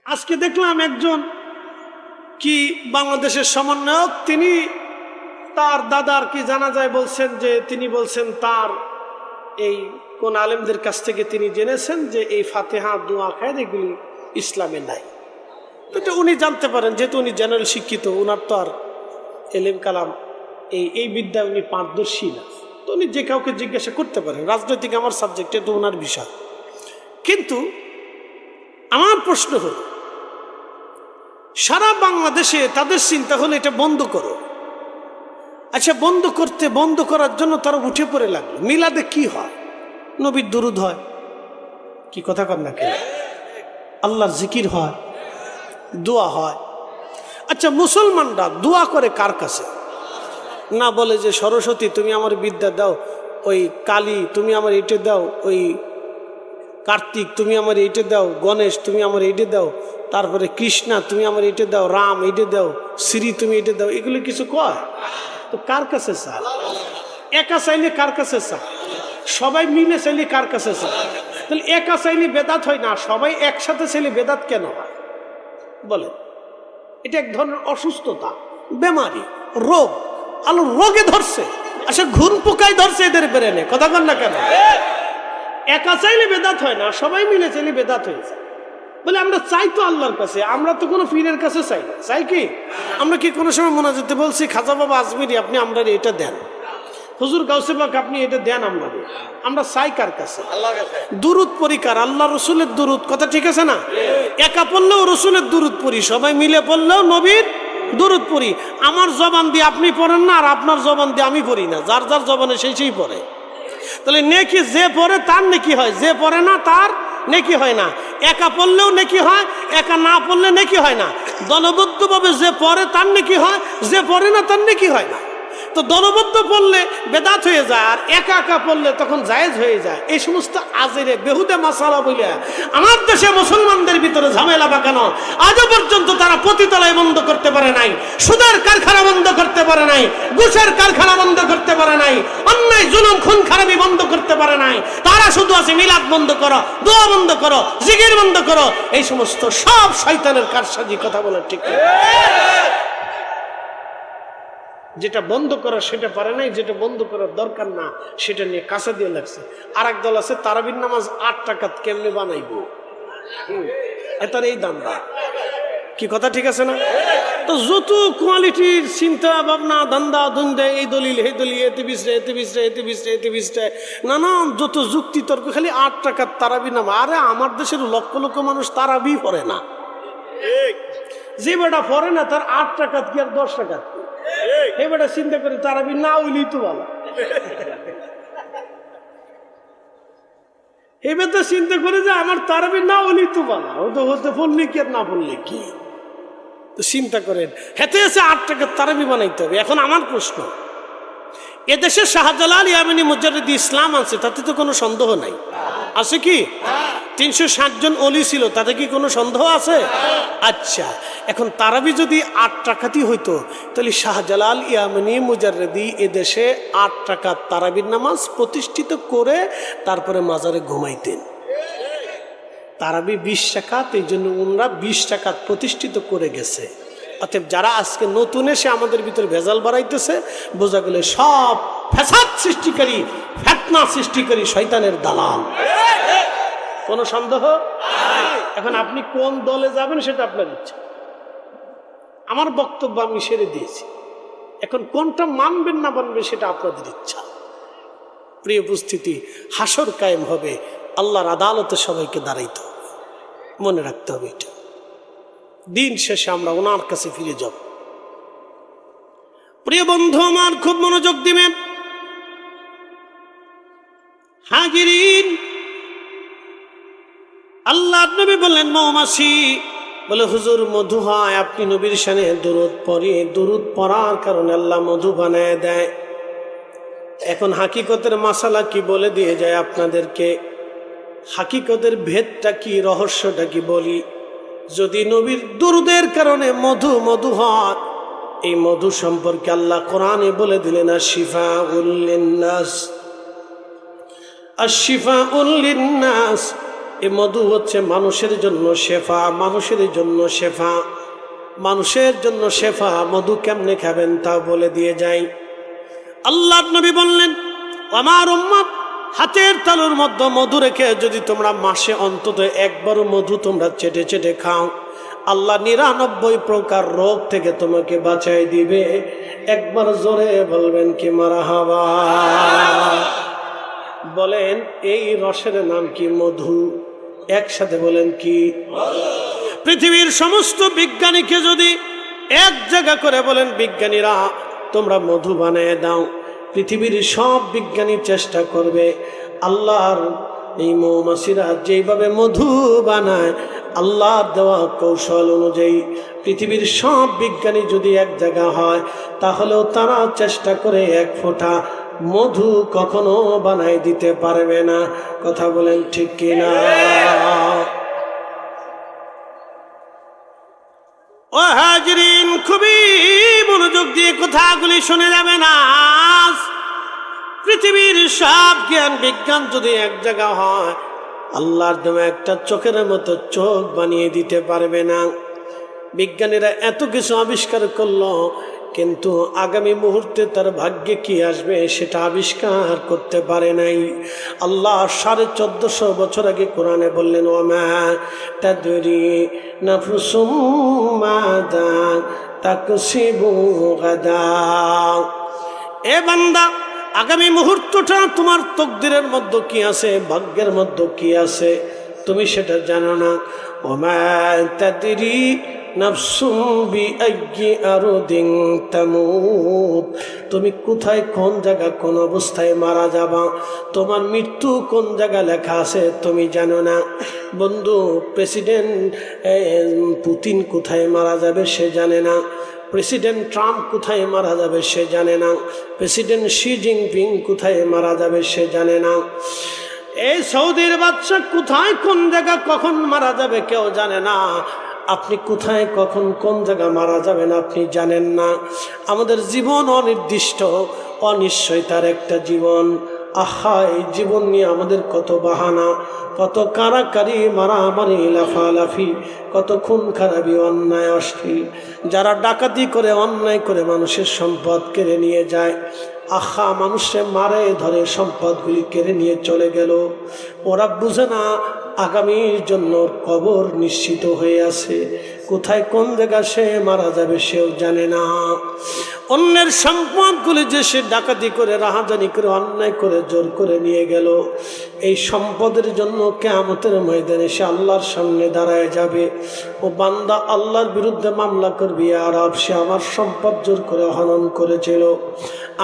আজকে দেখলাম একজন কি বাংলাদেশের সমন্বয়ক, তিনি তার দাদার কি জানা যায় বলছেন যে তিনি বলছেন তার এই কোন আলেমদের কাছ থেকে তিনি জেনেছেন যে এই ফাতেহা দোয়া খায়ের এগুলি ইসলামে নাই। এটা উনি জানতে পারেন, যেহেতু উনি জেনারেল শিক্ষিত, উনার তো আর এলেম কালাম এই বিদ্যা উনি পারদর্শী না, তো উনি যে কাউকে জিজ্ঞাসা করতে পারেন। রাজনৈতিক আমার সাবজেক্ট, এটা ওনার বিষয়। কিন্তু আমার প্রশ্ন হল, সারা বাংলাদেশে তাদের চিন্তা হলো এটা বন্ধ করো। আচ্ছা, বন্ধ করার জন্য তারা উঠে পড়ে লাগলো। মিলাদে কি হয়? নবীর দুরুদ হয়, কি কথা কর না কেন? আল্লাহর জিকির হয়, দোয়া হয়। আচ্ছা, মুসলমানরা দোয়া করে কার কাছে? না বলে যে সরস্বতী তুমি আমার বিদ্যা দাও, ওই কালী তুমি আমার এইটা দাও, ওই কার্তিক তুমি আমার এইটা দাও, গণেশ তুমি আমার এইটা দাও, তারপরে কৃষ্ণা তুমি আমার এইটা দাও, রাম এইটা দাও, শ্রী তুমি এইটা দাও। এগুলো কিছু কয়? তো কার কাছে চা? একা চাইলে কার কাছে চা? সবাই মিলে চাইলে কার কাছে চা? তাহলে একা চাইলে বেদাত হয় না, সবাই একসাথে চাইলে বেদাত কেন হয় বলে? এটা এক ধরনের অসুস্থতা, বেমারি, রোগ। আলো রোগে ধরছে, আচ্ছা ঘুন পোকায় ধরছে এদের ব্রেনে, কথা কন না কেন? একা চাইলে বেদাত হয় না, সবাই মিলে চাইলে বেদাত হয়ে যায়। বলে আমরা চাই তো আল্লাহর কাছে, আমরা তো কোনো পীরের কাছে চাই না। চাই কি? আমরা কি কোনো সময় মোনাজাতে বলছি খাজা বাবা আজমিরি আপনি আমরা এটা দেন, হুজুর গাউসে পাক আপনি এটা দেন? আমরা চাই কার কাছে? আল্লাহর কাছে। দুরুদ পরিকার আল্লাহ রসুলের দুরুদ, কথা ঠিক আছে না? একা পড়লেও রসুলের দুরুদ পড়ি, সবাই মিলে পড়লেও নবীর দুরুদ পড়ি। আমার জবান দিয়ে আপনি পড়েন না, আর আপনার জবান দিয়ে আমি পড়ি না, যার যার জবানে সেই পড়ে। তাহলে নেকি যে পড়ে তার নেকি হয়, যে পড়ে না তার নেকি হয় না। একা পড়লেও নেকি হয়, একা না পড়লে নেকি হয় না। দলবদ্ধভাবে যে পড়ে তার নেকি হয়, যে পড়ে না তার নেকি হয় না। তো দলবদ্ধ পড়লে বেদাত হয়ে যায়, আর একা একা পড়লে তখন জায়েজ হয়ে যায়। এই সমস্ত আজেরে বেহুদে মাসালা বলে আমার দেশে মুসলমানদের ভিতরে ঝামেলা পাকানো। আজও পর্যন্ত তারা পতিতালয় বন্ধ করতে পারে নাই, সুদের কারখানা বন্ধ করতে পারে নাই, ঘুষের কারখানা বন্ধ করতে পারে নাই, অন্যায় জুলুম খুন খারাপি বন্ধ করতে পারে নাই। তারা শুধু আছে মিলাদ বন্ধ করো, দোয়া বন্ধ করো, জিকির বন্ধ করো। এই সমস্ত সব শয়তানের কারসাজি, কথা বলে ঠিক না? যেটা বন্ধ করা সেটা পারে নাই, যেটা বন্ধ করার দরকার না সেটা নিয়ে কাঁচা দিয়ে লাগছে। আর এক দল আছে তারাবির নামাজ 8 টাকাত কেমনে বানাইবো, এটার এই দান্দা। কি কথা ঠিক আছে না? তো যত কোয়ালিটির চিন্তা ভাবনা, দান্দা দ্বন্দ্ব, এই দলিল এই দলিল, এতে বিশটা নানান যত যুক্তি তর্ক, খালি 8 টাকার তারাবি নামা। আরে আমার দেশের লক্ষ লক্ষ মানুষ তারাবি পড়ে না। যে বেটা পড়ে না তার 8 টাকাত কি আর 10 টাকাত কি? এবারে চিন্তা করি তারাবি না হইলেই তো ভালো। এবার তো চিন্তা করে যে আমার তারাবি না হইলেই তো ভালো, হতে পড়লে কি আর না পড়লে কি? তো চিন্তা করেন, হেতে এসে 8 টাকার তারাবি বানাইতে হবে। এখন আমার প্রশ্ন, এদেশে শাহজালাল ইয়ামানি মুজাদ্দিদ ইসলাম আছে, তাতে তো কোনো সন্দেহ নাই, আছে কি? 360 জন ওলি ছিল, তাতে কি কোনো সন্দেহ আছে? আচ্ছা, এখন তারাবি যদি 8 টাকাতেই হইতো, তাহলে শাহজালাল ইয়ামানি মুজাদ্দিদ এদেশে 8 টাকার তারাবির নামাজ প্রতিষ্ঠিত করে তারপরে মাজারে ঘুমাইতেন। তারাবি 20 টাকাত, এই জন্য ওনারা 20 টাকাত প্রতিষ্ঠিত করে গেছে। অতএব যারা আজকে নতুন এসে আমাদের ভিতরে ভেজাল বাড়াইতেছে, বোঝা গেলে সব ফ্যাসাদ সৃষ্টিকারী, ফিতনা সৃষ্টিকারী শয়তানের দালাল। কোনো সন্দেহ? এখন আপনি কোন দলে যাবেন সেটা আপনার ইচ্ছা। আমার বক্তব্য আমি সেরে দিয়েছি, এখন কোনটা মানবেন না মানবেন সেটা আপনাদের ইচ্ছা। প্রিয় উপস্থিতি, হাসর কায়েম হবে, আল্লাহর আদালতে সবাইকে দাঁড়াইতে হবে, মনে রাখতে হবে এটা। দিন শেষে আমরা ওনার কাছে ফিরে যাব। প্রিয় বন্ধু আমার, খুব মনোযোগ দিবেন। হাজিরিন, আল্লাহ নবী বললেন মৌমাছি বলে হুজুর মধু হয়, আপনি নবীর শানে দুরূদ পড়ি, দুরূদ পড়ার কারণে আল্লাহ মধু বানায় দেয়। এখন হাকিকতের মাসালা কি বলে দিয়ে যায় আপনাদেরকে, হাকিকতের ভেদটা কি, রহস্যটা কি বলি। যদি নবীর দুরূদের কারণে মধু হয়, এই মধু সম্পর্কে আল্লাহ কোরআনে বলে দিলেন আশিফাউল লিন্নাস, আশিফাউল লিন্নাস। এই মধু হচ্ছে মানুষের জন্য শেফা, মানুষের জন্য শেফা, মানুষের জন্য শেফা। মধু কেমনে খাবেন তা বলে দিয়ে যাই। আল্লাহর নবী বললেন, আমার উম্মত হাতের তালুর মধ্যে মধু রেখে যদি তোমরা মাসে অন্তত একবারও মধু তোমরা চেটে চেটে খাও, আল্লাহ 99 প্রকার রোগ থেকে তোমাকে বাঁচাই দিবে। একবার জোরে বলবেন কি মারহাবা। বলেন এই রসের নাম কি? মধু। একসাথে বলেন কি? পৃথিবীর সমস্ত বিজ্ঞানীকে যদি এক জায়গা করে বলেন, বিজ্ঞানীরা তোমরা মধু বানিয়ে দাও, পৃথিবীর সব বিজ্ঞানী চেষ্টা করবে। আল্লাহর এই মৌমাছিরা যেইভাবে মধু বানায় আল্লাহর দেওয়া কৌশল অনুযায়ী, পৃথিবীর সব বিজ্ঞানী যদি এক জায়গা হয় তাহলেও তারা চেষ্টা করে এক ফোঁটা মধু কখনো বানাই দিতে পারবে না। কথা বলেন ঠিক কিনা? ও হাজরিন, খুবই মনোযোগ দিয়ে কথাগুলি শুনে যাবে না। পৃথিবীর সব জ্ঞান বিজ্ঞান যদি এক জায়গা হয়, আল্লাহর দেওয়া একটা চোখের মতো চোখ বানিয়ে দিতে পারবে না। বিজ্ঞানীরা এত কিছু আবিষ্কার করলো, কিন্তু আগামী মুহূর্তে তার ভাগ্যে কি আসবে সেটা আবিষ্কার করতে পারে নাই। আল্লাহ 1450 বছর আগে কোরআনে বললেন, ওমা তাদরি নাফসুম মাযা তাকসিবু গাদা। এ বান্দা, আগামী মুহূর্তটা তোমার তকদিরের মধ্যে কি আছে, ভাগ্যের মধ্যে কি আছে তুমি সেটা জানো না। ওমা তাদরি নাফসুম বিআইয়ি আরদিন তামুত। তুমি কোথায়, কোন জায়গা, কোন অবস্থায় মারা যাবা, তোমার মৃত্যু কোন জায়গা লেখা আছে তুমি জানো না। বন্ধু, প্রেসিডেন্ট পুতিন কোথায় মারা যাবে সে জানে না, প্রেসিডেন্ট ট্রাম্প কোথায় মারা যাবে সে জানে না, প্রেসিডেন্ট শি জিনপিং কোথায় মারা যাবে সে জানে না, এই সৌদির বাদশা কোথায় কোন জায়গা কখন মারা যাবে কেউ জানে না। আপনি কোথায় কখন কোন জায়গা মারা যাবেন আপনি জানেন না। আমাদের জীবন অনির্দিষ্ট, অনিশ্চয়তার একটা জীবন। আহা, এই জীবন নিয়ে আমাদের কত বাহানা, কত কারাকারি, মারামারি, লাফালাফি, কত খুন খারাপি, অন্যায় অশ্লীল। যারা ডাকাতি করে, অন্যায় করে মানুষের সম্পদ কেড়ে নিয়ে যায়, আহা, মানুষে মারে ধরে সম্পদগুলি কেড়ে নিয়ে চলে গেল। ওরা বুঝে না আগামীর জন্য কবর নিশ্চিত হয়ে আছে, কোথায় কোন জায়গা সে মারা যাবে সেও জানে না। অন্যের সম্পদগুলি যে সে ডাকাতি করে, রাহাজানি করে, অন্যায় করে, জোর করে নিয়ে গেল, এই সম্পদের জন্য কিয়ামতের ময়দানে সে আল্লাহর সামনে দাঁড়ায় যাবে। ও বান্দা, আল্লাহর বিরুদ্ধে মামলা করবি, আর সে আমার সম্পদ জোর করে হনন করেছিল,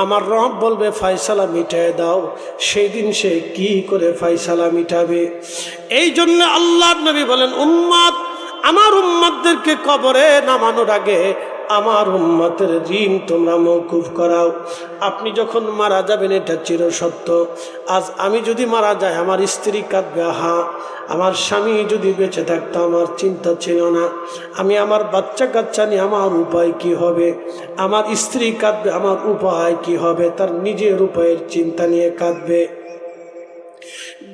আমার রব বলবে ফায়সালা মিটায় দাও। সেই দিন সে কি করে ফায়সালা মিটাবে? এই জন্য আল্লাহর নবী বলেন, উম্মত, আমার উম্মতদেরকে কবরে নামানোর আগে আমার উম্মতের ঋণ তোমরা মওকুফ করাও। আপনি যখন মারা যাবেন এটা চিরসত্য। আজ আমি যদি মারা যাই আমার স্ত্রী কাঁদবে, আহা, আমার স্বামী যদি বেঁচে থাকতো আমার চিন্তা ছিল না, আমি আমার বাচ্চা কাচ্চা নিয়ে আমার উপায় কি হবে, আমার স্ত্রী কাঁদবে, আমার উপায় কি হবে, তার নিজের উপায়ের চিন্তা নিয়ে কাঁদবে।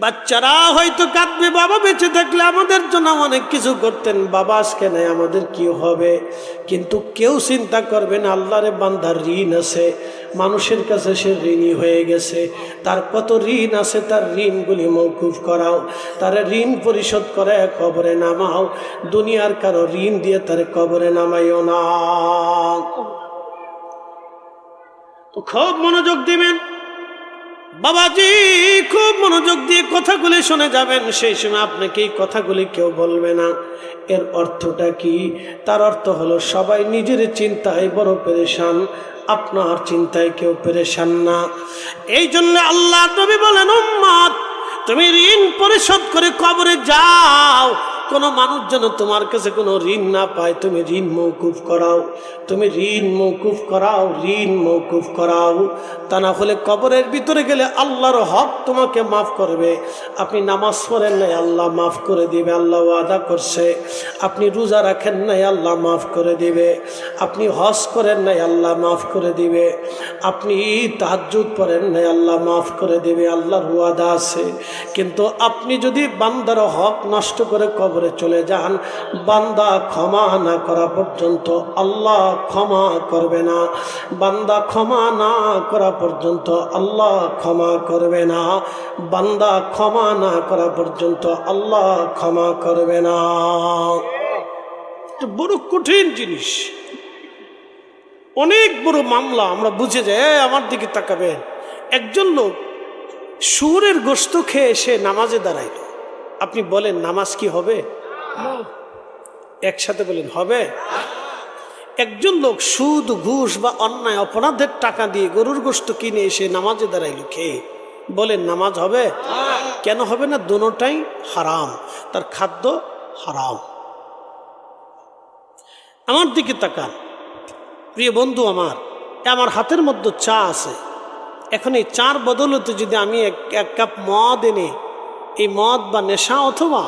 বাচ্চারা হয়তো কাঁদবে, বাবা বেঁচে থাকলে আমাদের জন্য অনেক কিছু করতেন, বাবা আজকে নাই আমাদের কি হবে। কিন্তু কেউ চিন্তা করবে না আল্লাহরে বান্দার ঋণ আছে, মানুষের কাছে সে ঋণী হয়ে গেছে, তার কত ঋণ আছে, তার ঋণগুলি মওকুফ করাও, তার ঋণ পরিশোধ করে কবরে নামাও। দুনিয়ার কারো ঋণ দিয়ে তার কবরে নামাইও না। তো খুব মনোযোগ দিবেন বাবাজি, খুব মনোযোগ দিয়ে কথাগুলি শুনে যাবেন। সেই সময় আপনাকে এই কথাগুলি কেউ বলবে না। এর অর্থটা কি? তার অর্থ হলো সবাই নিজের চিন্তায় বড় পেরেশান, আপনার চিন্তায় কেউ পেরেশান না। এই জন্য আল্লাহ নবী বলেন, উম্মত, তুমি ঋণ পরিশোধ করে কবরে যাও, কোনো মানুষ যেন তোমার কাছে কোনো ঋণ না পায়। তুমি ঋণ মওকুফ করাও, তুমি ঋণ মওকুফ করাও, ঋণ মওকুফ করাও। তা না হলে কবরের ভিতরে গেলে আল্লাহর হক তোমাকে মাফ করবে। আপনি নামাজ পড়েন নাই, আল্লাহ মাফ করে দিবে, আল্লাহ ওয়াদা করছে। আপনি রোজা রাখেন নাই, আল্লাহ মাফ করে দিবে। আপনি হজ করেন নাই, আল্লাহ মাফ করে দিবে। আপনি তাহাজ্জুদ পড়েন নাই, আল্লাহ মাফ করে দেবে, আল্লাহর ওয়াদা আছে। কিন্তু আপনি যদি বান্দার হক নষ্ট করে কবরে চলে যান, বান্দা ক্ষমা না করা পর্যন্ত আল্লাহ ক্ষমা করবে না। বান্দা ক্ষমা না করা পর্যন্ত আল্লাহ ক্ষমা করবে না। বান্দা ক্ষমা না করা পর্যন্ত আল্লাহ ক্ষমা করবে না। বড় কঠিন জিনিস, অনেক বড় মামলা। আমরা বুঝে যাই, আমার দিকে তাকাবেন। একজন লোক শুয়োরের গোশত খেয়ে এসে নামাজে দাঁড়াইল। আপনি বলেন নামাজ কি হবে? একসাথে বলেন হবে। একজন লোক সুদ ঘুষ বা অন্যায় অপরাধের টাকা দিয়ে গরুর গোশত কিনে এসে নামাজে দাঁড়াইল খেয়ে, বলেন নামাজ হবে? কেন হবে না? দুটোটাই হারাম, তার খাদ্য হারাম। আমার দিকে তাকান প্রিয় বন্ধু আমার, আমার হাতের মধ্যে চা আছে। এখন এই চার বদলতে যদি আমি এক কাপ মদ এনে, এই মদ বা নেশা অথবা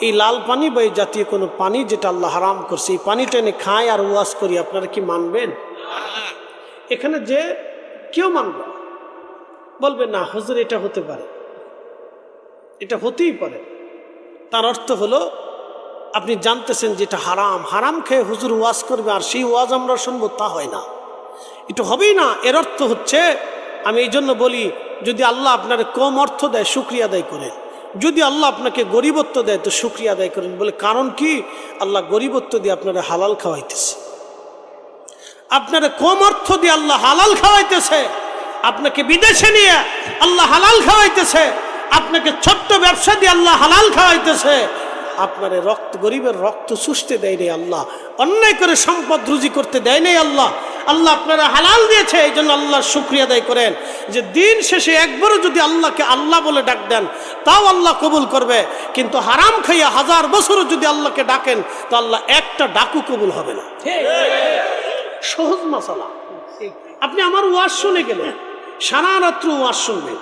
এই লাল পানি বা এই জাতীয় কোনো পানি যেটা আল্লাহ হারাম করছে, এই পানিটা এনে খাই আর ওয়াজ করি, আপনারা কি মানবেন? এখানে যে কেউ মানবে, বলবে না হুজুর এটা হতে পারে, এটা হতেই পারে। তার অর্থ হলো আপনি জানতেছেন যে এটা হারাম, হারাম খেয়ে হুজুর ওয়াজ করবে আর সেই ওয়াজ আমরা শুনবো, তা হয় না, এটা হবেই না। এর অর্থ হচ্ছে, আমি এই জন্য বলি, যদি আল্লাহ আপনার কম অর্থ দেয় শুকরিয়া আদায় করেন, যদি আল্লাহ আপনাকে গরিবত্ব দেয় তো শুকরিয়া আদায় করেন। বলে কারণ কি? আল্লাহ গরিবত্ব দিয়ে আপনারা হালাল খাওয়াইতেছে, আপনারা কম অর্থ দিয়ে আল্লাহ হালাল খাওয়াইতেছে, আপনাকে বিদেশে নিয়ে আল্লাহ হালাল খাওয়াইতেছে, আপনাকে ছোট্ট ব্যবসা দিয়ে আল্লাহ হালাল খাওয়াইতেছে। আপনার রক্ত, গরিবের রক্ত চুষতে দেয় নেই আল্লাহ, অন্যায় করে সম্পদ রুজি করতে দেয় নেই আল্লাহ। আল্লাহ আপনারা হালাল দিয়েছে, এই জন্য আল্লাহ শুকরিয়া আদায় করেন। যে দিন শেষে একবারও যদি আল্লাহকে আল্লাহ বলে ডাক দেন তাও আল্লাহ কবুল করবে, কিন্তু হারাম খাইয়া 1000 বছরও যদি আল্লাহকে ডাকেন তো আল্লাহ একটা ডাকু কবুল হবে না। সহজ মাসালা। আপনি আমার ওয়াজ শুনে গেলেন, সারা রাত্র ওয়াজ শুনবেন,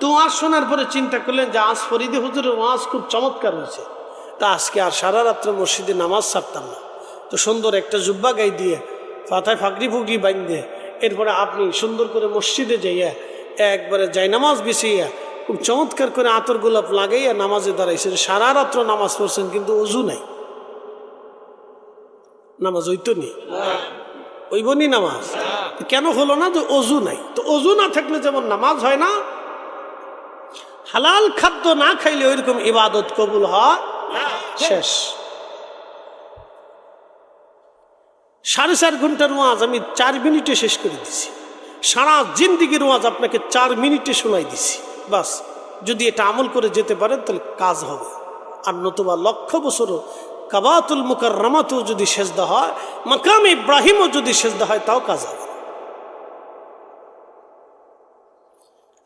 তো ওয়াজ শোনার পরে চিন্তা করলেন যে আজ ফরিদে হুজুরের ওয়াজ খুব চমৎকার হয়েছে, তা আজকে আর সারা রাত্র মসজিদে নামাজ ছাড়তাম না। তো সুন্দর একটা জুব্বা গাই দিয়ে, ফাতায় ফাগরি ফুগরি বাইন্দে, এরপরে আপনি সুন্দর করে মসজিদে যাইয়া একবারে যাই নামাজ বিছিয়া খুব চমৎকার করে আতর গোলাপ লাগাইয়া নামাজে দাঁড়াইছেন, সারা রাত্র নামাজ পড়ছেন, কিন্তু অজু নাই। নামাজ হইতো নি? ওইবনি নামাজ কেন হলো না? যে অজু নাই। তো অজু না থাকলে যেমন নামাজ হয় না, হালাল খাদ্য না খাইলে ওইরকম ইবাদত কবুল হয় শেষ। 4.5 ঘন্টার ওয়াজ আমি 4 মিনিটে শেষ করে দিছি। সারা জিন্দিগির ওয়াজ আপনাকে 4 মিনিটে শোনাই দিছি, বাস। যদি এটা আমল করে যেতে পারেন তাহলে কাজ হবে। আর নতুবা লক্ষ বছরও কাবাতুল মুকাররমাতেও যদি সেজদা হয়, মাকাম ইব্রাহিমও যদি সেজদা হয়, তাও কাজ হবে।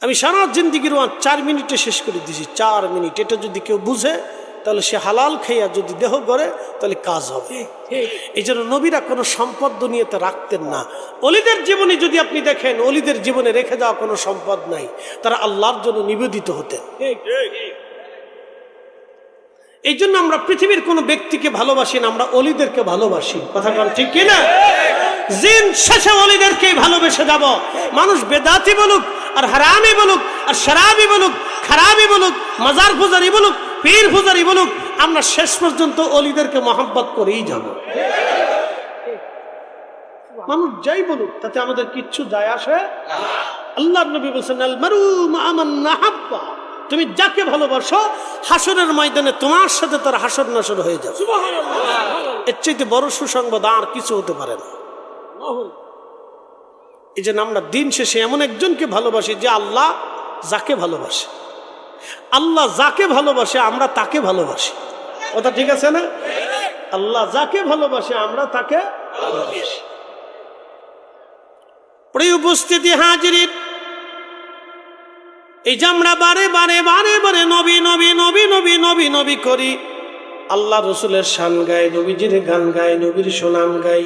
আমি সারা জিন্দিগির ওয়াজ 4 মিনিটে শেষ করে দিছি। 4 মিনিট, এটা যদি কেউ বুঝে তাহলে সে হালাল খাইয়া যদি দেহ করে তাহলে কাজ হবে। এই জন্য নবীরা কোনো সম্পদ দুনিয়াতে রাখতেন না। অলিদের জীবনে যদি আপনি দেখেন, অলিদের জীবনে রেখে যাওয়া কোনো সম্পদ নাই, তারা আল্লাহর জন্য নিবেদিত হতেন। এই জন্য আমরা পৃথিবীর কোনো ব্যক্তিকে ভালোবাসি না, আমরা অলিদেরকে ভালোবাসি। কথা বল ঠিক কিনা? জিন শেষে অলিদেরকেই ভালোবেসে যাব। মানুষ বেদাতি বলুক আর হারামি বলুক আর শরাবি বলুক, খারাপি বলুক, মাজার পূজারি বলুক, পীর পূজারি বলুক, আমরা শেষ পর্যন্ত অলিদেরকে মহব্বত করেই যাব। মানুষ যাই বলুক তাতে আমাদের কিচ্ছু যায় আসে। আল্লাহর নবী বলেছেন, আল মারু মা মান নাহাব্বা, তুমি যাকে ভালোবাসো হাসরের ময়দানে তোমার সাথে তার হাসর নাসর হয়ে যাবে। এর চাইতে বড় সুসংবাদ আর কিছু হতে পারে না। এই জন্য আমরা দিন শেষে এমন একজনকে ভালোবাসি যে আল্লাহ যাকে ভালোবাসে। আল্লাহ যাকে ভালোবাসে আমরা তাকে ভালোবাসি। কথা ঠিক আছে না? আল্লাহ যাকে ভালোবাসে আমরা তাকে ভালোবাসি। প্রিয় উপস্থিতি হাজিরিন, এই যে আমরা বারে বারে বারে বারে নবী নবী নবী নবী নবী নবী করি, আল্লাহ রসুলের শান গাই, নবীজির গান গাই, নবীর সুনাম গাই,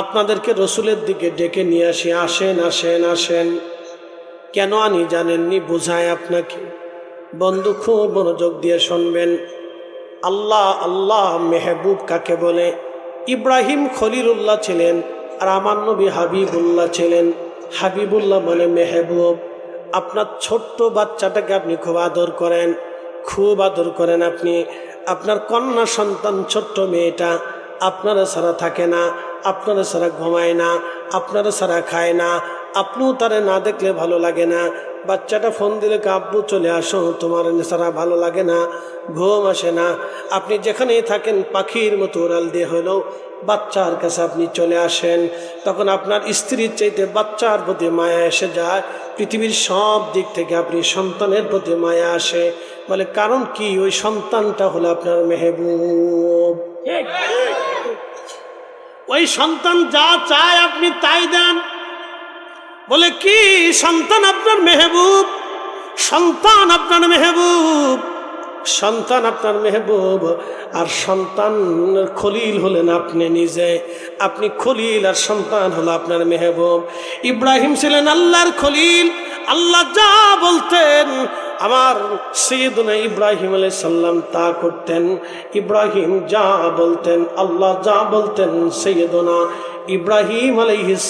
আপনাদেরকে রসুলের দিকে ডেকে নিয়ে আসি, আসেন আসেন আসেন। কেন আনি জানেননি? বোঝায় আপনাকে। বন্ধু খুব মনোযোগ দিয়ে শুনবেন। আল্লাহ আল্লাহ মেহবুব কাকে বলে? ইব্রাহিম খলিলুল্লাহ ছিলেন আর আমার নবী হাবিবুল্লাহ ছিলেন। হাবিবুল্লাহ মানে মেহবুব। আপনার ছোট্ট বাচ্চাটাকে আপনি খুব আদর করেন, খুব আদর করেন আপনি। আপনার কন্যা সন্তান ছোট্ট মেয়েটা আপনারা ছাড়া থাকে না, আপনারা ছাড়া ঘুমায় না, আপনারা ছাড়া খায় না, আপনিও তারে না দেখলে ভালো লাগে না। বাচ্চাটা ফোন দিলে আব্বু চলে আসো, তোমার ছাড়া ভালো লাগে না, ঘুম আসে না। আপনি যেখানেই থাকেন পাখির মতো উড়াল দিয়ে হলেও বাচ্চার কাছে আপনি চলে আসেন। তখন আপনার স্ত্রীর চাইতে বাচ্চার প্রতি মায়া এসে যায়। পৃথিবীর সব দিক থেকে আপনি সন্তানের প্রতি মায়া আসে। বলে কারণ কি? ওই সন্তানটা হলো আপনার মেহবুব। ওই সন্তান যা চায় আপনি তাই দেন। বলে কি? সন্তান আপনার মেহবুব, সন্তান আপনার মেহবুব, সন্তান আপনার মেহবুব। আর সন্তান খলিল হলেন আপনি নিজে। আপনি খলিল আর সন্তান হলো আপনার মেহবুব। ইব্রাহিম ছিলেন আল্লাহর খলিল। আল্লাহ যা বলতেন আমার সৈয়দনা ইব্রাহিম আলাইহিস সালাম তা করতেন। ইব্রাহিম যা বলতেন, আল্লাহ যা বলতেন, সৈয়দনা ইব্রাহিম আলাইহিস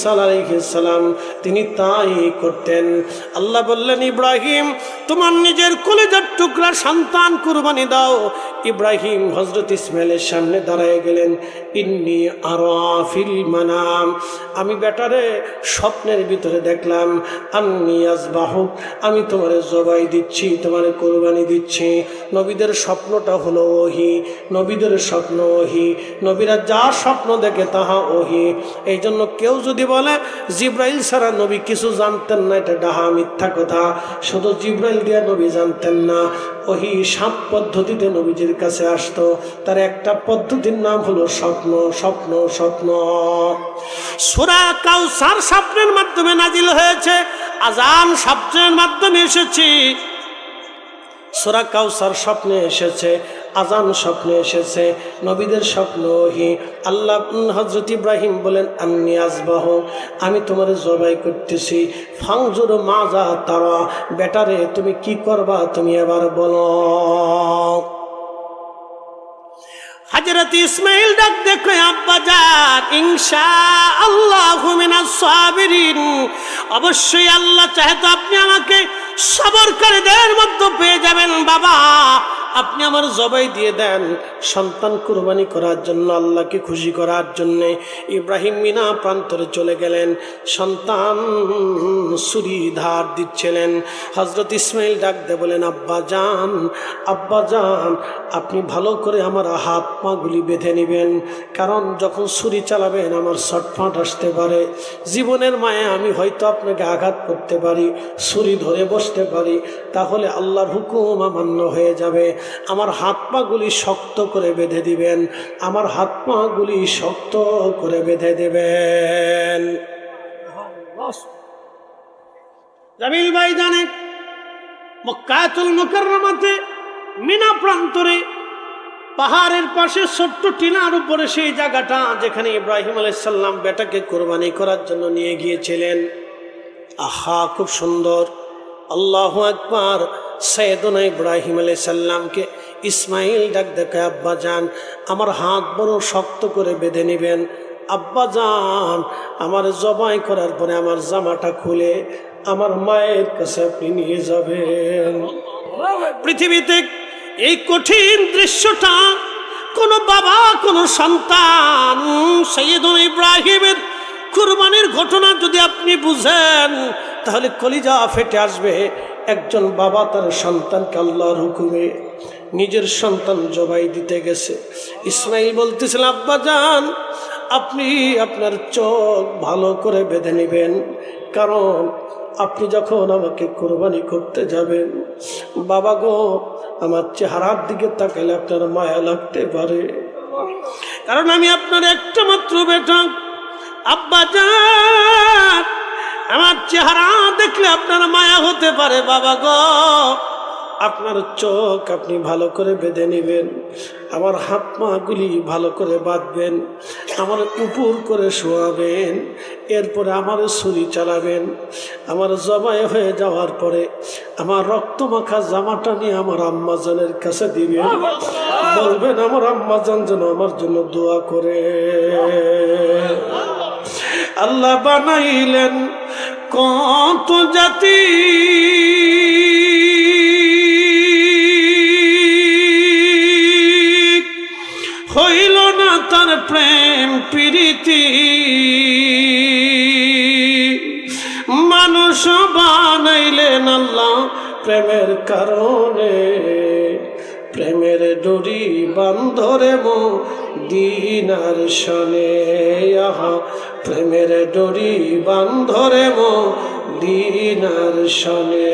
সালাম তিনি তাই করতেন। আল্লাহ বললেন, ইব্রাহিম তোমার নিজের কলিজার টুকরা সন্তান কুরবানি দাও। ইব্রাহিম হযরত ইসমাইলের সামনে দাঁড়ায় গেলেন। ইন্নী আরা ফিল মানাম, আমি বেটারে স্বপ্নের ভিতরে দেখলাম, আন্নী আযবাহু, আমি তোমারে জবাই দিচ্ছি, তোমারে কুরবানি দিচ্ছি। নবীদের স্বপ্নটা হলো ওহী, নবীদের স্বপ্ন ওহী, নবীরা যা স্বপ্ন দেখে তাহা ওহী। এই জন্য কেউ যদি বলে জিব্রাইল ছাড়া নবী কিছু জানতেন না, এটা ডাহা মিথ্যা কথা। শুধু জিব্রাইল দিয়ে নবী জানতেন না, ওহী 7 পদ্ধতিতে নবীজির কাছে আসতো। তার একটা পদ্ধতির নাম হলো স্বপ্ন, স্বপ্ন, স্বপ্ন। সূরা কাউসার স্বপ্নের মাধ্যমে নাজিল হয়েছে, আযান স্বপ্নের মাধ্যমে এসেছে। সূরা কাউসার স্বপ্নে এসেছে, আযান স্বপ্নে এসেছে, নবীদের স্বপ্ন ওহী। আল্লাহ হযরত ইব্রাহিম বলেন, আন্নী আযবাহু, আমি তোমার জবাই করতেছি। ফানজুর মাজা তারা, বেটারে তুমি কি করবা তুমি এবার বলো। হযরত ইসমাইল ডাক দেখো, আব্বা জান ইনশাআল্লাহু মিনাস সাবিরিন, অবশ্যই আল্লাহ চাহে তো আপনি আমাকে সবরকারীদের মধ্যে পেয়ে যাবেন। বাবা আপনি আমার জবাই দিয়ে দেন। সন্তান কুরবানি করার জন্য, আল্লাহকে খুশি করার জন্য ইব্রাহিম মিনা প্রান্তরে চলে গেলেন। সন্তান ছুরি ধার দিচ্ছিলেন। হযরত ইসমাইল ডাক দিয়ে বলেন, আব্বা জান, আব্বা জান, আপনি ভালো করে আমার হাত পাগুলি বেঁধে নেবেন, কারণ যখন ছুরি চালাবেন আমার ছটফট আসতে পারে। জীবনের মায়ে আমি হয়তো আপনাকে আঘাত করতে পারি, ছুরি ধরে বসতে পারি, তাহলে আল্লাহর হুকুম অমান্য হয়ে যাবে। আমার হাত পাগুলি শক্ত করে বেঁধে দিবেন, আমার হাত পাগুলি শক্ত করে বেঁধে দেবেন। জামিল ভাই জানে, মক্কাতুল মুকাররমাতে মিনা প্রান্তরে পাহাড়ের পাশে ছোট্ট টিনার উপরে সেই জায়গাটা যেখানে ইব্রাহিম আলাইহিস সালাম বেটাকে কোরবানি করার জন্য নিয়ে গিয়েছিলেন। আহা খুব সুন্দর, আল্লাহু আকবার। সৈয়দনা ইব্রাহিম আলাইহিস সালামকে ইসমাইল ডাক দেখে, আব্বা জান আমার হাত বড় শক্ত করে বেঁধে নেবেন। আব্বা জান আমার জবাই করার পরে আমার জামাটা খুলে আমার মায়ের কাছে আপনি নিয়ে যাবেন। পৃথিবীতে এই কঠিন দৃশ্যটা কোনো বাবা কোনো সন্তান সৈয়দনা ইব্রাহিমের কুরবানির ঘটনা যদি আপনি বুঝেন তাহলে কলিজা ফেটে আসবে। একজন বাবা তার সন্তানকে আল্লাহর হুকুমে নিজের সন্তান জবাই দিতে গেছে। ইসমাইল বলতেছিলেন, আব্বা জান আপনি আপনার চোখ ভালো করে বেঁধে নেবেন, কারণ আপনি যখন আমাকে কোরবানি করতে যাবেন, বাবা গো আমার চেহারার দিকে তাকালে আপনার মায়া লাগতে পারে, কারণ আমি আপনার একটা মাত্র বেটা। আব্বা জান আমার চেহারা দেখলে আপনার মায়া হতে পারে, বাবা গো আপনার চোখ আপনি ভালো করে বেঁধে নেবেন, আমার হাত পাগুলি ভালো করে বাঁধবেন, আমার উপর করে শোয়াবেন, এরপরে আমার ছুরি চালাবেন। আমার জবাই হয়ে যাওয়ার পরে আমার রক্তমাখা জামাটা নিয়ে আমার আম্মাজানের কাছে দিবেন, বলবেন আমার আম্মাজান যেন আমার জন্য দোয়া করে। আল্লাহ বানাইলেন কত জাতি হইল না তার প্রেম প্রীতি, মানুষ বানাইলেন আল্লাহ প্রেমের কারণে, প্রেমের ডোরি বান্ধরে মদিনার শনে, আহা প্রেমের ডোরি বান্ধরে মদিনার শনে।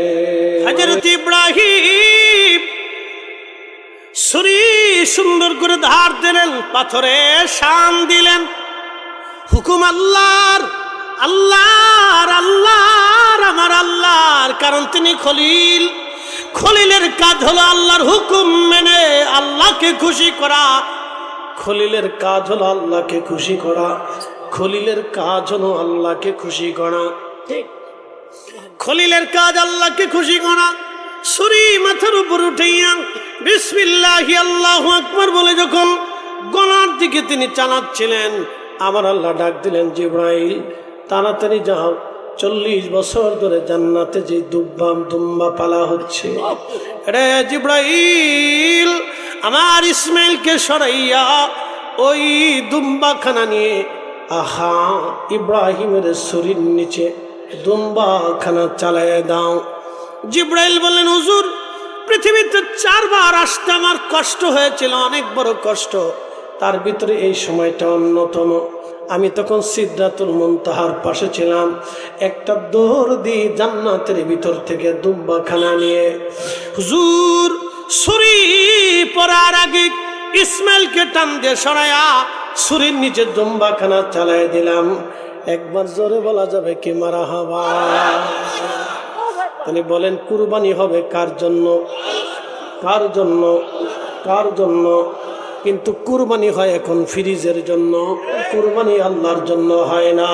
হযরত ইব্রাহিম ছুরি সুন্দর করে ধার দিলেন, পাথরে শান দিলেন, হুকুম আল্লাহর, আল্লাহর, আল্লাহর, আমার আল্লাহর, কারণ তিনি খলিল। খলিলের কাজ হলো আল্লাহর হুকুম মেনে আল্লাহকে খুশি করা। খলিলের কাজ হলো আল্লাহকে খুশি করা। খলিলের কাজ হলো আল্লাহকে খুশি করা। খলিলের কাজ আল্লাহকে খুশি করা। ছুরি মাথার উপর উঠাইয়া বিসমিল্লাহি আল্লাহু আকবার বলে যখন গলার দিকে তিনি চালাচ্ছিলেন, আমার আল্লাহ ডাক দিলেন, জিবরাইল তাড়াতাড়ি যাও, 40 বছর ধরে জান্নাতে যে দুম্বা পালা হচ্ছে, রে জিবরাইল আমার ইসমাইলকে সরাইয়া ওই দুম্বাখানা নিয়ে আহা ইব্রাহিমের ছুরির নিচে দুম্বাখানা চালায় দাও। জিবরাইল বললেন, হুজুর পৃথিবীতে 4 বার আসতে আমার কষ্ট হয়েছিল, অনেক বড় কষ্ট, তার ভিতরে এই সময়টা অন্যতম। আমি তখন সিদরাতুল মুনতাহার পাশে ছিলাম, একটা দৌড় দিয়ে জান্নাতের ভিতর থেকে দুম্বাখানা নিয়ে হুজুর ছুরি পড়ার আগে ইসমাইলকে টান দিয়ে সরাইয়া ছুরির নিচে দুম্বাখানা চালায় দিলাম। একবার জোরে বলা যাবে কি মারহাবা? তিনি বলেন কুরবানি হবে কার জন্য? কার জন্য? কার জন্য? কিন্তু কুরবানি হয় এখন ফ্রিজের জন্য, কুরবানি আল্লাহর জন্য হয় না।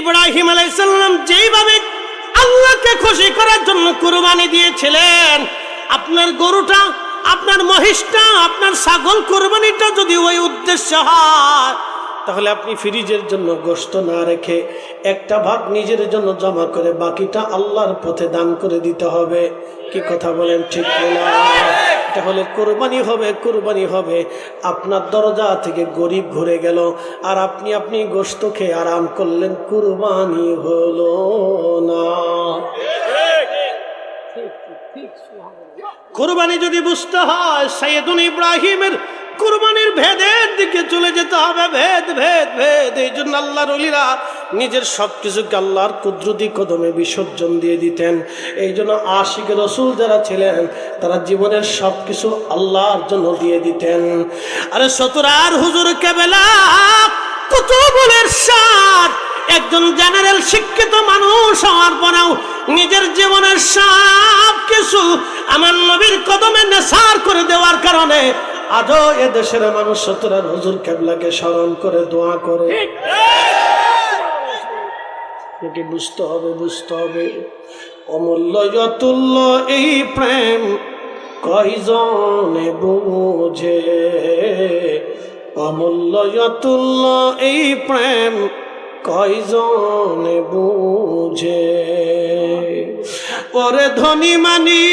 ইব্রাহিম আলাইহিস সালাম যেইভাবে আল্লাহকে খুশি করার জন্য কুরবানি দিয়েছিলেন, আপনার গরুটা, আপনার মহিষটা, আপনার ছাগল কুরবানিটা যদি ওই উদ্দেশ্য হয়, তাহলে আপনি ফ্রিজের জন্য গোশত না রেখে একটা ভাগ নিজের জন্য জমা করে বাকিটা আল্লাহর পথে দান করে দিতে হবে। কি কথা বলেন, ঠিক না? এটা হলে কুরবানি হবে। কুরবানি হবে। আপনার দরজা থেকে গরিব ঘুরে গেল আর আপনি গোশত খেয়ে আরাম করলেন, কুরবানি হলো না। কুরবানি যদি বুঝতে হয়, সাইয়েদুনা ইব্রাহিমের কুরবানির ভেদের দিকে চলে যেতে হবে। ভেদ ভেদ ভেদ। এই জন্য আল্লাহর ওলিরা নিজের সবকিছুকে আল্লাহর কুদরতি কদমে বিসর্জন দিয়ে দিতেন। এই জন্য আশিক রসুল যারা ছিলেন তারা জীবনের সবকিছু আল্লাহর জন্য দিয়ে দিতেন। আরে সতুরার হুজুর কেবেলা কুতুবুলের সাথ একজন জেনারেল শিক্ষিত মানুষ হওয়ার পরেও নিজের জীবনের সব কিছু আমার নবীর কদমে নেসার করে দেওয়ার কারণে আজও এ দেশের মানুষ সতুরার হুজুর কেবলাকে স্মরণ করে দোয়া করে। এটি বুঝতে হবে, বুঝতে হবে। অমূল্য অতুল্য এই প্রেম কয়জনে বুঝে, অমূল্য অতুল্য এই প্রেম কয়জনে বুঝে। ওরে ধনী মানি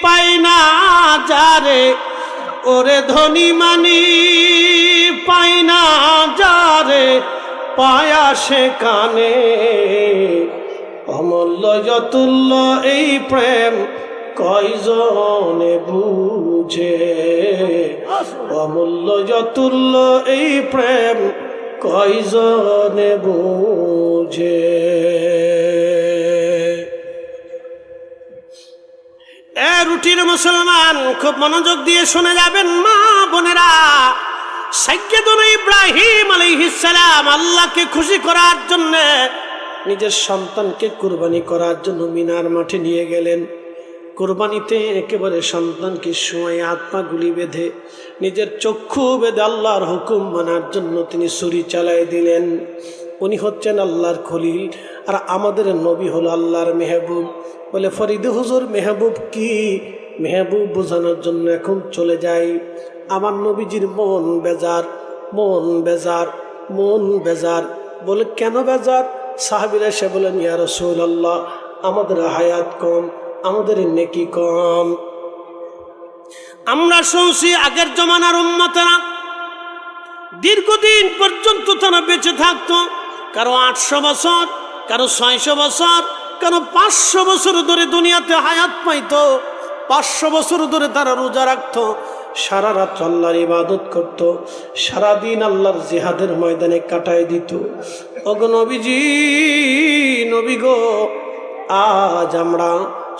পাই না যারে, ওরে ধনী মানি পাই না যারে, পায়া সে কানে। অমূল্য অতুল্য এই প্রেম কয়জনে বুঝে, অমূল্য অতুল্য এই প্রেম কয়জনে বুঝে। রুটির মুসলমান খুব মনোযোগ দিয়ে শুনে যাবেন মা বোনেরা। সাইয়্যিদুনা ইব্রাহিম আলাইহিস সালাম আল্লাহকে খুশি করার জন্য নিজের সন্তানকে কুরবানি করার জন্য মিনার মাঠে নিয়ে গেলেন। কুরবানিতে একেবারে সন্তানকে শোয়ে হাত পা গুলি বেঁধে নিজের চক্ষু বেঁধে আল্লাহর হুকুম মানার জন্য তিনি ছুরি চালাই দিলেন। উনি হচ্ছেন আল্লাহর খলিল আর আমাদের নবী হলো আল্লাহর মেহবুব। বলে ফরিদ হুজুর মেহবুব কি? মেহবুব বোঝানোর জন্য এখন চলে যাই। আমার নবীজির মন বেজার, মন বেজার, মন বেজার। বলে কেন বেজার? সাহাবীরা এসে বলেন, ইয়া রাসূলুল্লাহ, আমাদের হায়াত কম, আমাদের নেকি কম। আমরা শুনছি আগের জমানার উম্মতেরা দীর্ঘদিন পর্যন্ত তারা বেঁচে থাকতো, কারো 800 বছর, কারো 600 বছর, কারো 500 বছর ধরে দুনিয়াতে হায়াত পাইতো। 500 বছর ধরে তারা রোজা রাখতো, সারা রাত আল্লাহর ইবাদত করত, সারাদিন আল্লাহর জিহাদের ময়দানে কাটায় দিত। ওগো নবীজি, নবী গো, আজ আমরা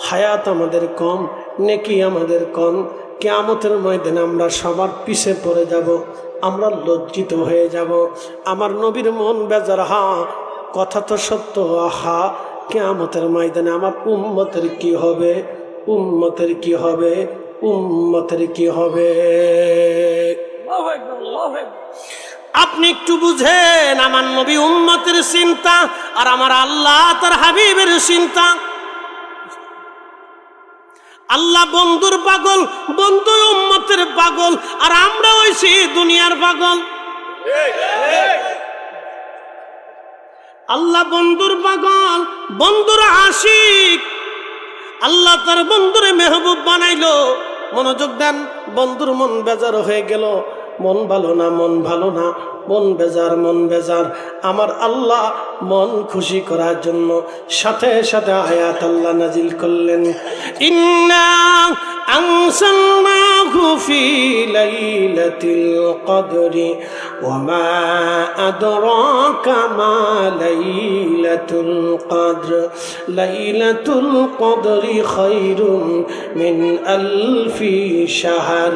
হায়াত আমাদের কম, নেকি আমাদের কম, কিয়ামতের ময়দানে আমরা সবার পিছে পড়ে যাব, আমরা লজ্জিত হয়ে যাব। আমার নবীর মন বেজার। হা, কথা তো সত্য। আহা, কিয়ামতের ময়দানে আমার উম্মতের কি হবে, উম্মতের কি হবে, উম্মতের কি হবে? আপনি একটু বুঝেন, আমার নবী উম্মতের চিন্তা আর আমার আল্লাহ তার হাবিবের চিন্তা। আল্লাহ বন্ধুর পাগল, বন্ধু উম্মতের পাগল, আর আমরা হইছি দুনিয়ার পাগল। আল্লাহ বন্ধুর পাগল, বন্ধুর আশিক। আল্লাহ তার বন্ধুরে মেহবুব বানাইলো। মনোযোগ দেন, বন্ধুর মন বেজার হয়ে গেল, মন ভালো না, মন ভালো না, মন বেজার, মন বেজার। আমার আল্লাহ মন খুশি করার জন্য সাথে সাথে আয়াত আল্লাহ নাজিল করলেন, ইন্না আনসালনাহু ফি লাইলাতিল কদরি ওয়া মা আদরাকা মা লাইলাতুল কদর লাইলাতুল কদরি খায়রুম মিন আলফি শাহর।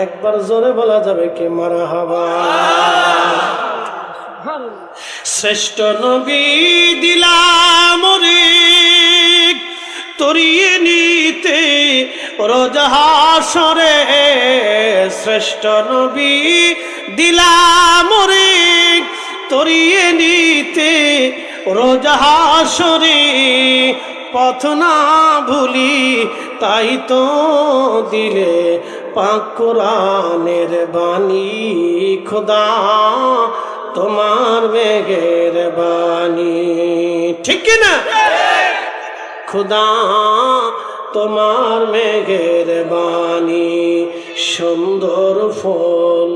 একবার জোরে বলা যাবে কি মারহাবা? শ্রেষ্ঠ নবী দিলাম রে তরিয়ে নিতে রোজ হাসরে, শ্রেষ্ঠ নবী দিলাম রে তরিয়ে নিতে রোজ হাসরে। পথ না ভুলি তাই তো দিলে পাক কোরআনের বাণী, খোদা তোমার মেঘের বাণী। ঠিক না? খোদা তোমার মেঘের বাণী। সুন্দর ফল,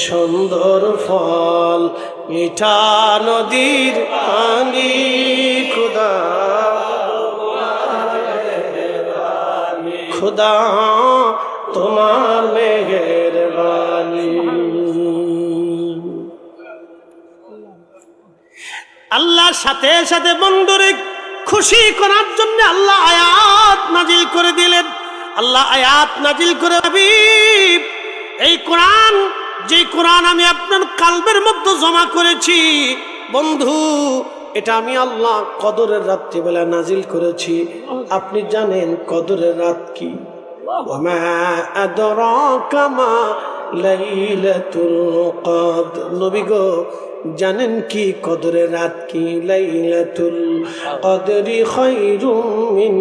সুন্দর ফল, মিঠা নদীর পানি, খোদা খোদা তোমার মেঘের বাণী। আল্লাহর সাথে সাথে বন্ধুরে খুশি করার জন্য আল্লাহ আয়াত নাজিল করে দিলেন। আল্লাহ আয়াত নাজিল করে, হাবিব, এই কোরআন, যে কোরআন আমি আপনার কালবের মধ্যে জমা করেছি, বন্ধু, এটা আমি আল্লাহ কদরের রাত্রিবেলা নাজিল করেছি। আপনি জানেন কদরের রাত কি? ওয়া মা আদরাকা মা লাইলাতুল কদর। নবী গো, জানেন কি কদরের রাত কি? লাইলাতুল কদরি খায়রুম মিন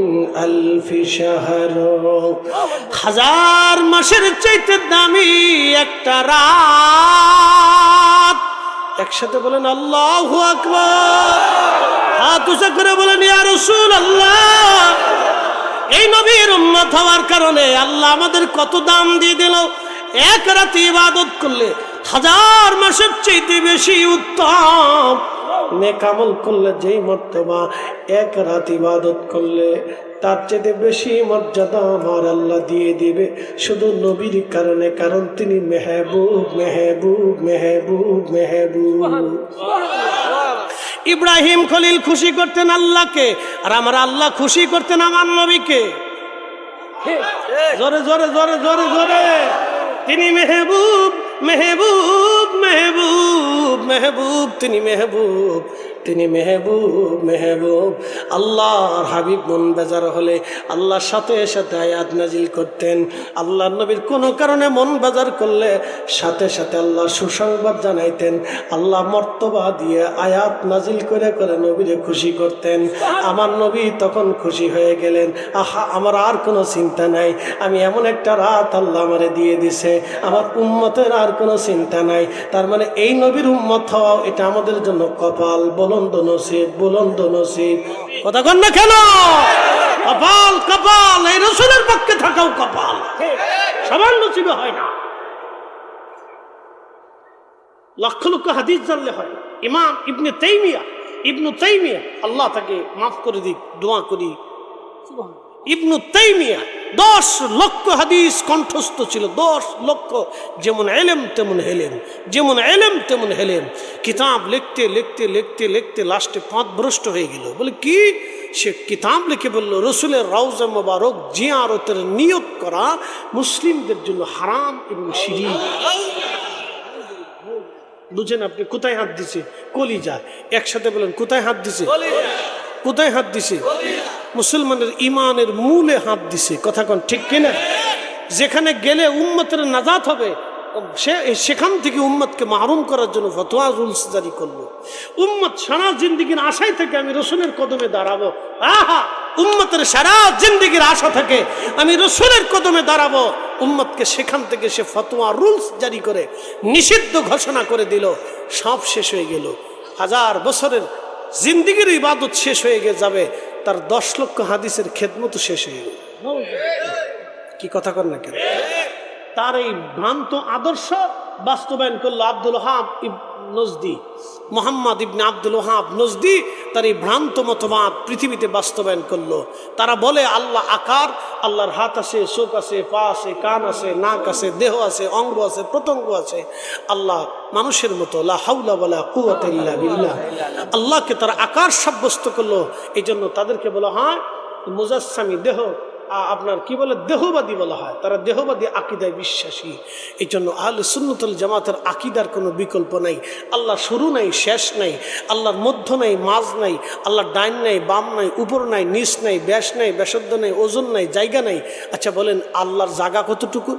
আলফি শাহর। 1000 মাসের চাইতে দামি একটা রাত। একসাথে বলেন আল্লাহু আকবার। হাত উঁচা করে বলেন ইয়া রাসূলুল্লাহ। এই নবীর উম্মত হওয়ার কারণে আল্লাহ আমাদের কত দাম দিয়ে দিল। এক রাতে ইবাদত করলে 1000 মাসের চাইতে বেশি উত্তম। নেক আমল করলে যেই মর্তবা, এক রাত ইবাদত করলে তার চাইতে বেশি মর্যাদা আমার আল্লাহ দিয়ে দিবে, শুধু নবীর কারণে। কারণ তিনি মেহবুব, মেহবুব, মেহবুব, মেহবুব। ইব্রাহিম খলিল খুশি করতেন আল্লাহকে, আর আমার আল্লাহ খুশি করতেন আমার নবীকে। জোরে জোরে জোরে জোরে জোরে। তিনি মেহবুব, মেহবুব, মেহবুব, মেহবুব, তিনি মেহবুব। তিনি মেহবুব মেহবুব। আল্লাহর হাবিব মন বেজার হলে আল্লাহর সাথে সাথে আয়াত নাজিল করতেন। আল্লাহর নবীর কোনো কারণে মন বেজার করলে সাথে সাথে আল্লাহ সুসংবাদ জানাইতেন। আল্লাহ মর্তবা দিয়ে আয়াত নাজিল করে করে নবীরে খুশি করতেন। আমার নবী তখন খুশি হয়ে গেলেন, আহা আমার আর কোনো চিন্তা নাই, আমি এমন একটা রাত আল্লাহ আমারে দিয়ে দিছে, আমার উম্মতের আর কোনো চিন্তা নাই। তার মানে এই নবীর উম্মত হওয়া এটা আমাদের জন্য কপাল, বুলন্দ নসিব, বুলন্দ নসিব। কথা কন না কেন? কপাল কপাল, এই রাসূলের পক্ষে থাকাও কপাল, সবার নসিবে হয় না। লক্ষ লক্ষ হাদিস জানলে হয়। ইমাম ইবনে তাইমিয়া আল্লাহ তাকে মাফ করে দিক, দোয়া করি। ইবনে তাইমিয়া 10 লক্ষ হাদিস কণ্ঠস্থ ছিল, 10 লক্ষ। যেমন এলেম তেমন হেলেম, যেমন এলেম তেমন হেলেম। কিতাব লিখতে লিখতে লিখতে লিখতে লাস্টে পথভ্রষ্ট হয়ে গেল। বলে কি? সে কিতাব লিখে বলল, রসুলের রওজা মোবারক জিয়ারতের নিয়ত করা মুসলিমদের জন্য হারাম এবং শিরক। বুঝেন আপনি? কোথায় হাত দিছে? কলিজা। একসাথে বলেন, কোথায় হাত দিছে? কোথায় হাত দিছে? মুসলমানের ইমানের মূলে হাত দিছে। কথা কোন ঠিক কিনা? যেখানে গেলে উম্মতের নাজাত হবে সেখান থেকে উম্মতকে মাহরুম করার জন্য ফতোয়া রুলস জারি করলো। উম্মত সারা জিন্দিগির আশায় থেকে আমি রসুলের কদমে দাঁড়াবো। আহা, উম্মতের সারা জিন্দিগির আশা থেকে আমি রসুলের কদমে দাঁড়াবো। উম্মতকে সেখান থেকে সে ফতোয়া রুলস জারি করে নিষিদ্ধ ঘোষণা করে দিল। সব শেষ হয়ে গেল। 1000 বছরের জিন্দিগির ইবাদত শেষ হয়ে যাবে, তার 10 লক্ষ হাদিসের খেদমত শেষ হয়ে গেল। কি কথা কর না কেন? তার এই ভ্রান্ত আদর্শ বাস্তবায়ন করলো আব্দুল ওয়াহাব নজদি, মোহাম্মদ ইবনে আব্দুল ওয়াহাব নজদি। তার এই ভ্রান্ত মতবাদ পৃথিবীতে বাস্তবায়ন করলো। তারা বলে আল্লাহ আকার, আল্লাহর হাত আছে, চোখ আছে, পা আছে, কান আছে, নাক আছে, দেহ আছে, অঙ্গ আছে, প্রত্যঙ্গ আছে। আল্লাহ মানুষের মতো, লা হাওলা ওয়ালা কুওয়াতা ইল্লা বিল্লাহ। আল্লাহকে তারা আকার সাব্যস্ত করলো। এই জন্য তাদেরকে বলা হয় মুজাসসামি, দেহ আপনার কি বলে, দেহবাদী বলা হয়। তারা দেহবাদী আকিদায় বিশ্বাসী। এই জন্য আহলে সুন্নাত ওয়াল জামাতের আকিদার কোনো বিকল্প নাই। আল্লাহর শুরু নাই, শেষ নাই, আল্লাহর মধ্য নাই, মাঝ নাই, আল্লাহর ডাইন নাই, বাম নাই, উপর নাই, নিচ নাই, ব্যাস নাই, ব্যাসার্ধ নাই, ওজন নাই, জায়গা নাই। আচ্ছা বলেন, আল্লাহর জায়গা কতটুকু?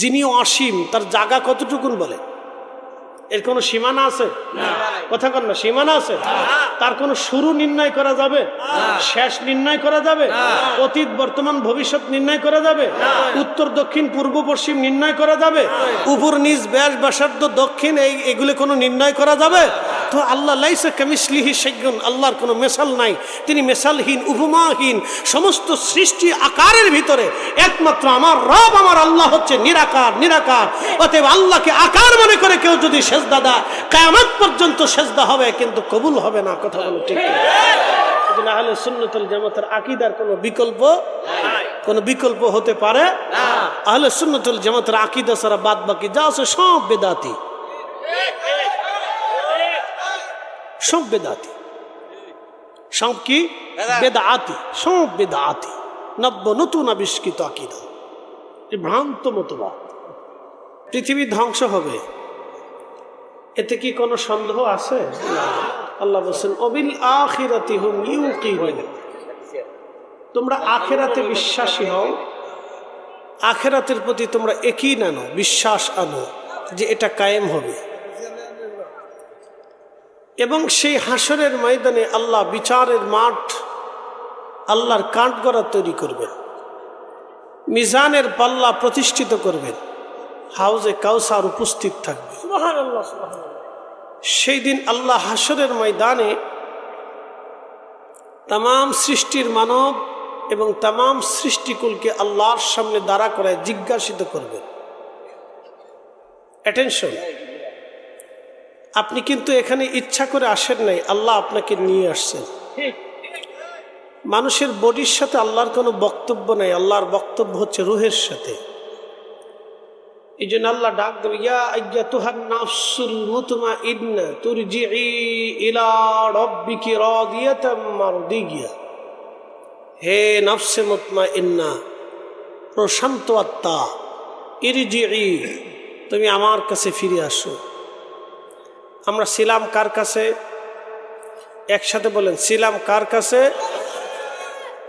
যিনি অসীম তার জায়গা কতটুকুন বলে? এর কোনো সীমানা আছে? কথা কন না, সীমানা আছে? তার কোনো শুরু নির্ণয় করা যাবে? শেষ নির্ণয় করা যাবে? অতীত বর্তমান ভবিষ্যৎ নির্ণয় করা যাবে? উত্তর দক্ষিণ পূর্ব পশ্চিম নির্ণয় করা যাবে? উপর নিচ ব্যাস ব্যাসার্ধ দক্ষিণ এগুলো কোনো নির্ণয় করা যাবে? তো আল্লাহ লাইসা কামিসলিহি শাইউন, আল্লাহর কোনো মেসাল নাই। তিনি মেসালহীন, উপমাহীন। সমস্ত সৃষ্টি আকারের ভিতরে একমাত্র আমার রব, আমার আল্লাহ হচ্ছে নিরাকার, নিরাকার। অতএব আল্লাহকে আকার মনে করে কেউ যদি সেজদা দেয়, কিয়ামত পর্যন্ত সেজদা হবে কিন্তু কবুল হবে না। কথা বলো ঠিক না? এজন্য আহলে সুন্নাত ওয়াল জামাতের আকীদার কোনো বিকল্প কোনো বিকল্প হতে পারে না। আহলে সুন্নাত ওয়াল জামাতের আকীদা ছাড়া বাদ বাকি যা আছে সব বেদাতি, সব বেদাতি, সব কি বেদাতি, সব বেদাতি, নব্য নতুন আবিষ্কৃত আকীদা। এই ভ্রান্ত মতবাদ। পৃথিবী ধ্বংস হবে, এতে কি কোনো সন্দেহ আছে? আল্লাহ বলেন অবিল আখিরাতি হুম ইউকিনুন, তোমরা আখিরাতে বিশ্বাসী হও, আখিরাতের প্রতি তোমরা ইয়াকিন আনো, বিশ্বাস আনো যে এটা কায়েম হবে। এবং সেই হাসরের ময়দানে আল্লাহ বিচারের মাঠ, আল্লাহর কাঠগড়া তৈরি করবেন, মিজানের পাল্লা প্রতিষ্ঠিত করবেন, হাউজে কাউসার উপস্থিত থাকবে। সুবহানাল্লাহ, সুবহানাল্লাহ। সেই দিন আল্লাহ হাসরের ময়দানে তামাম সৃষ্টির মানব এবং তামাম সৃষ্টিকুলকে আল্লাহর সামনে দাঁড়া করে জিজ্ঞাসিত করবেন। অ্যাটেনশন, আপনি কিন্তু এখানে ইচ্ছা করে আসেন নাই, আল্লাহ আপনাকে নিয়ে আসছেন। মানুষের বডির সাথে আল্লাহর কোনো বক্তব্য নাই, আল্লাহর বক্তব্য হচ্ছে রুহের সাথে। এই জন্য আল্লাহ ডাক দেবে, ইয়া আইয়াতুহান নাফসুল মুতমাইন্না তুরজিই ইলা রাব্বিকি রাদিয়াতাম মারদিয়া। হে নফসে মুতমাইন্না, প্রশান্ত আত্মা, ইরজিই, তুমি আমার কাছে ফিরে আসো। আমরা ছিলাম কার কাছে? একসাথে বলেন, ছিলাম কার কাছে?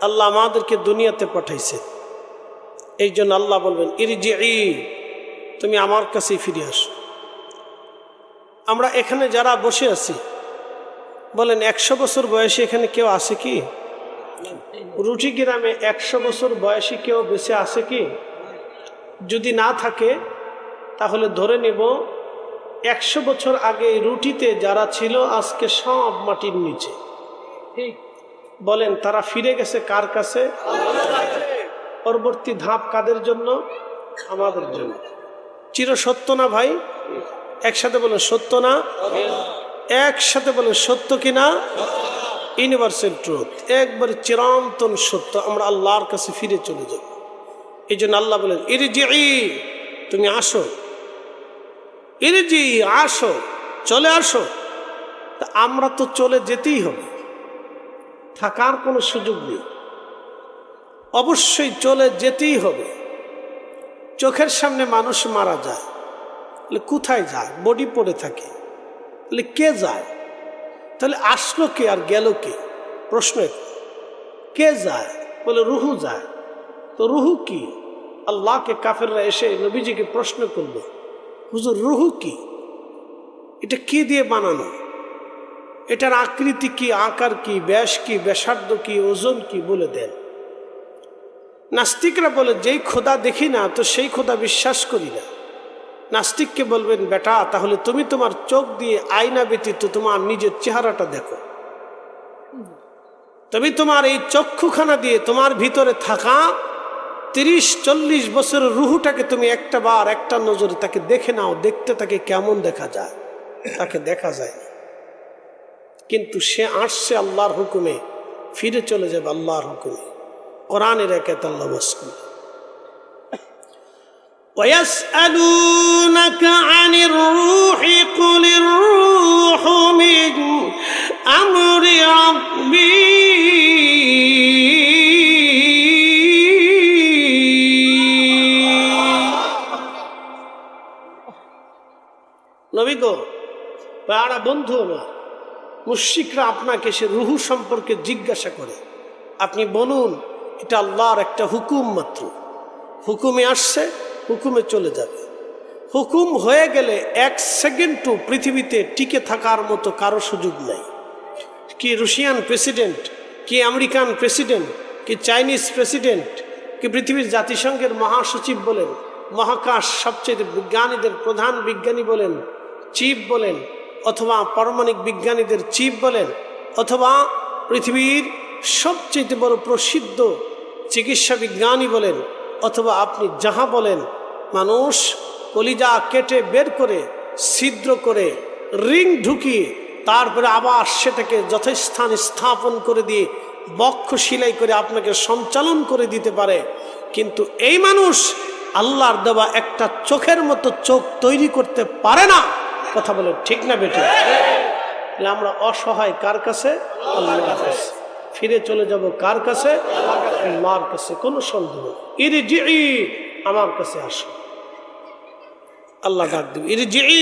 আল্লাহ আমাদেরকে দুনিয়াতে পাঠাইছে, এই জন্য আল্লাহ বলবেন ইরজিই, তুমি আমার কাছেই ফিরে আসো। আমরা এখানে যারা বসে আছি বলেন 100 বছর বয়সী এখানে কেউ আছে কি? রুটি গ্রামে 100 বছর বয়সী কেউ বেঁচে আছে কি? যদি না থাকে তাহলে ধরে নেব 100 বছর আগে রুটিতে যারা ছিল আজকে সব মাটির নিচে। বলেন তারা ফিরে গেছে কার কাছে? পরবর্তী ধাপ কাদের জন্য? আমাদের জন্য। চির সত্য না ভাই? একসাথে বলেন সত্য না? একসাথে বলেন সত্য কিনা? ইউনিভার্সাল ট্রুথ, একবারে চিরন্তন সত্য। আমরা আল্লাহর কাছে ফিরে চলে যাব। এই জন্য আল্লাহ বলেন ইরজিই, তুমি আসো, ইরজিই আসো, চলে আসো। তা আমরা তো চলে যেতেই হবে, থাকার কোনো সুযোগ নেই, অবশ্যই চলে যেতেই হবে। চোখের সামনে মানুষ মারা যায়, তাহলে কোথায় যায়? বডি পড়ে থাকে, তাহলে কে যায়? তাহলে আসলো কে আর গেল কে? প্রশ্ন কে যায়? বলে রুহু যায়। তো রুহু কি? আল্লাহকে কাফেররা এসে নবীজিকে প্রশ্ন করলো, হুজুর রুহু কি? এটা কি দিয়ে বানানো? এটার আকৃতি কি, আকার কি, ব্যাস কি, ব্যাসার্ধ কি, ওজন কি বলে দেন। নাস্তিকরা বলে যেই খোদা দেখি না তো সেই খোদা বিশ্বাস করি না। নাস্তিককে বলবেন বেটা তাহলে তুমি তোমার চোখ দিয়ে আয়না ব্যতীত তোমার নিজের চেহারাটা দেখো। তুমি তোমার এই চক্ষুখানা দিয়ে তোমার ভিতরে থাকা 30-40 বছরের রুহুটাকে তুমি একটা বার একটা নজরে তাকে দেখে নাও, দেখতে তাকে কেমন দেখা যায়? তাকে দেখা যায় না। কিন্তু সে আসছে আল্লাহর হুকুমে, ফিরে চলে যাবে আল্লাহর হুকুমে। কোরআনের আয়াত আল্লাহ বলেন وَيَسْأَلُونَكَ عَنِ الرُّوحِ قُلِ الرُّوحُ مِنْ أَمْرِ رَبِّي নবী গো, পাড়া বন্ধু আমার, মুশরিকরা আপনাকে সে রুহু সম্পর্কে জিজ্ঞাসা করে, আপনি বলুন এটা আল্লাহর একটা হুকুম মাত্র। হুকুমে আসছে, হুকুমে চলে যাবে। হুকুম হয়ে গেলে 1 সেকেন্ডও পৃথিবীতে টিকে থাকার মতো কারো সুযোগ নাই। কি রাশিয়ান প্রেসিডেন্ট, কি আমেরিকান প্রেসিডেন্ট, কি চাইনিজ প্রেসিডেন্ট, কি পৃথিবীর জাতিসংঘের মহাসচিব বলেন, মহাকাশ সবচেয়ে বিজ্ঞানীদের প্রধান বিজ্ঞানী বলেন, চিফ বলেন, অথবা পারমাণবিক বিজ্ঞানীদের চিফ বলেন, অথবা পৃথিবীর সবচেয়ে বড় প্রসিদ্ধ চিকিৎসা বিজ্ঞানী বলেন, অথবা আপনি যাহা বলেন, মানুষ কলিজা কেটে বের করে ছিদ্র করে রিং ঢুকিয়ে তারপরে আবার সেটাকে যথাস্থানে স্থাপন করে দিয়ে বক্ষ সেলাই করে আপনাকে সঞ্চালন করে দিতে পারে। কিন্তু এই মানুষ আল্লাহর দেওয়া একটা চোখের মতো চোখ তৈরি করতে পারে না। কথা বলে ঠিক না বেটি? আমরা অসহায় কার কাছে? আল্লাহর কাছে। ফিরে চলে যাব কার কাছে? আল্লাহর কাছে। কোনো সন্দেহ নেই। ইরজিই, আমার কাছে আসো। আল্লাহ ডাক দিবে ইরজিই